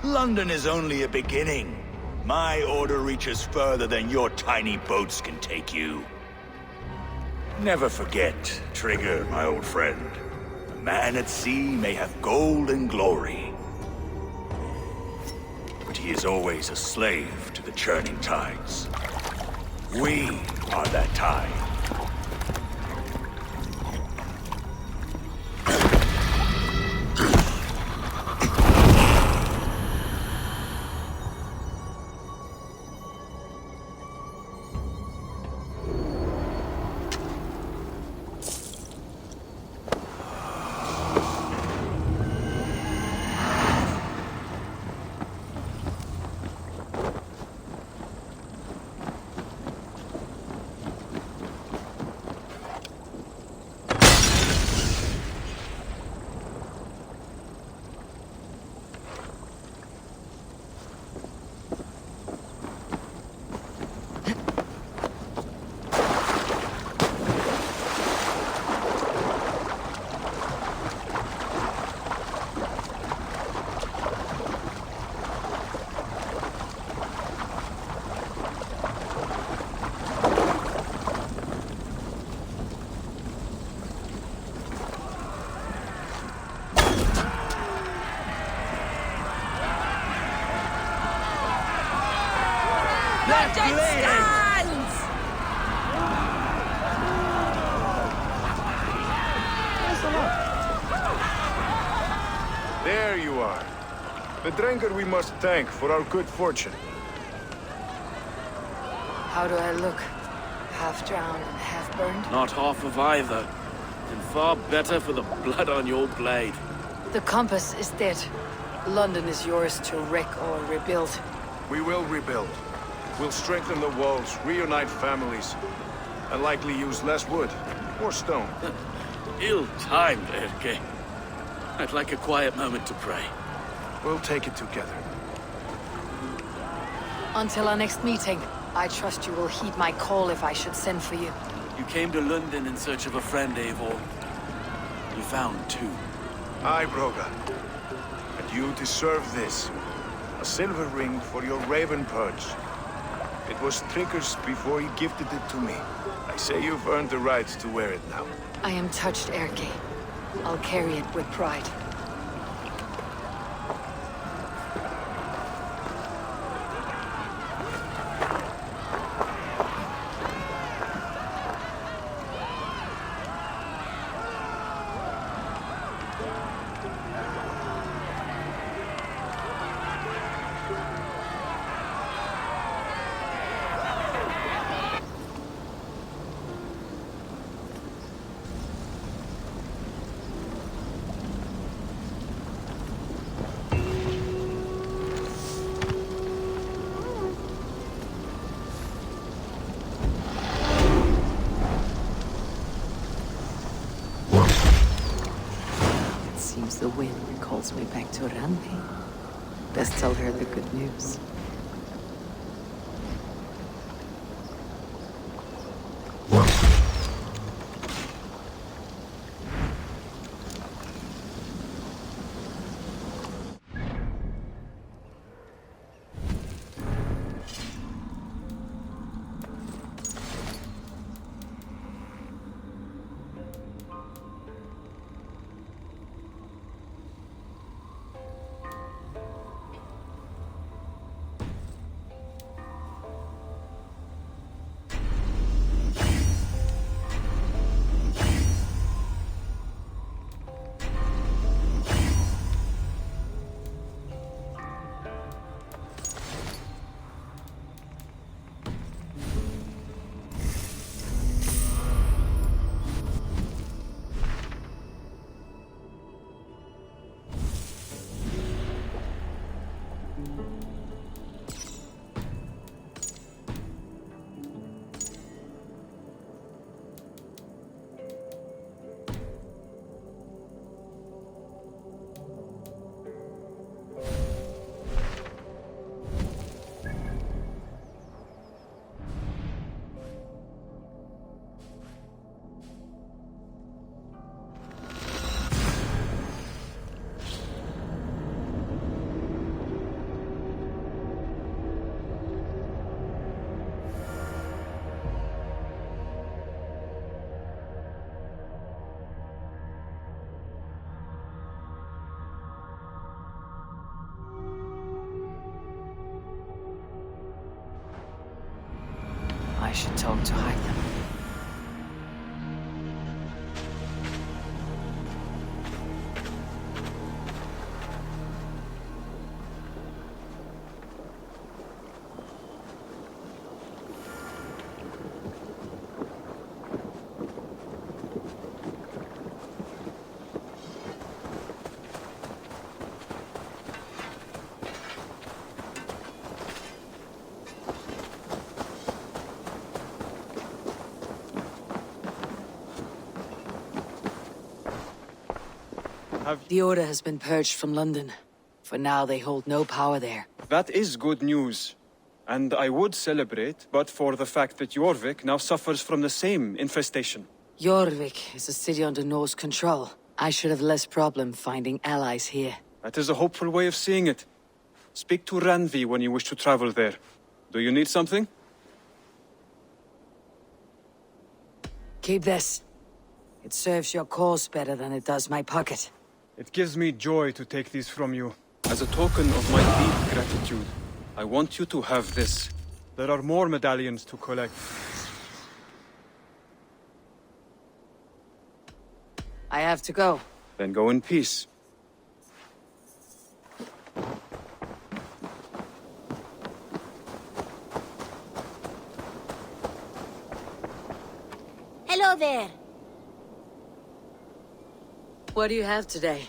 London is only a beginning. My order reaches further than your tiny boats can take you. Never forget, Trigger, my old friend. A man at sea may have gold and glory, but he is always a slave to the churning tides. We are that tide. Let it stand! There you are. The drinker we must thank for our good fortune. How do I look? Half drowned and half burned? Not half of either. And far better for the blood on your blade. The compass is dead. London is yours to wreck or rebuild. We will rebuild. We'll strengthen the walls, reunite families, and likely use less wood, more stone. Ill-timed, Erke. I'd like a quiet moment to pray. We'll take it together. Until our next meeting, I trust you will heed my call if I should send for you. You came to London in search of a friend, Eivor. You found two. Aye, Broga. And you deserve this. A silver ring for your raven perch. It was Trigger's before he gifted it to me. I say you've earned the right to wear it now. I am touched, Erke. I'll carry it with pride. Seems the wind calls me back to Randi. Best tell her the good news. should talk to Hytham. The Order has been purged from London. For now, they hold no power there. That is good news. And I would celebrate, but for the fact that Jorvik now suffers from the same infestation. Jorvik is a city under Norse control. I should have less problem finding allies here. That is a hopeful way of seeing it. Speak to Ranvi when you wish to travel there. Do you need something? Keep this. It serves your cause better than it does my pocket. It gives me joy to take these from you. As a token of my deep gratitude, I want you to have this. There are more medallions to collect. I have to go. Then go in peace. Hello there. What do you have today?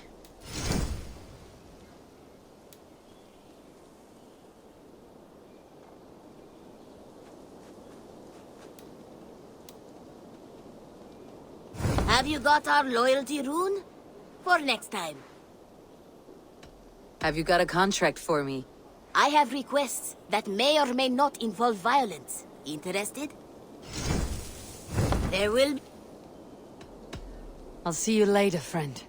Have you got our loyalty rune? For next time. Have you got a contract for me? I have requests that may or may not involve violence. Interested? There will be... I'll see you later, friend.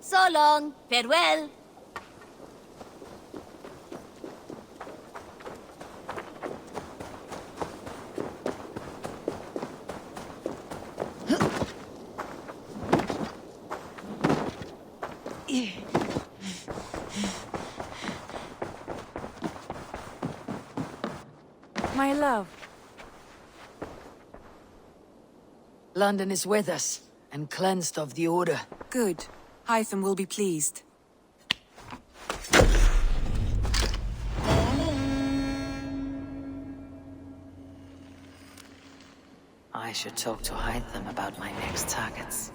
So long. Farewell. My love. London is with us, and cleansed of the Order. Good. Hytham will be pleased. I should talk to Hytham about my next targets.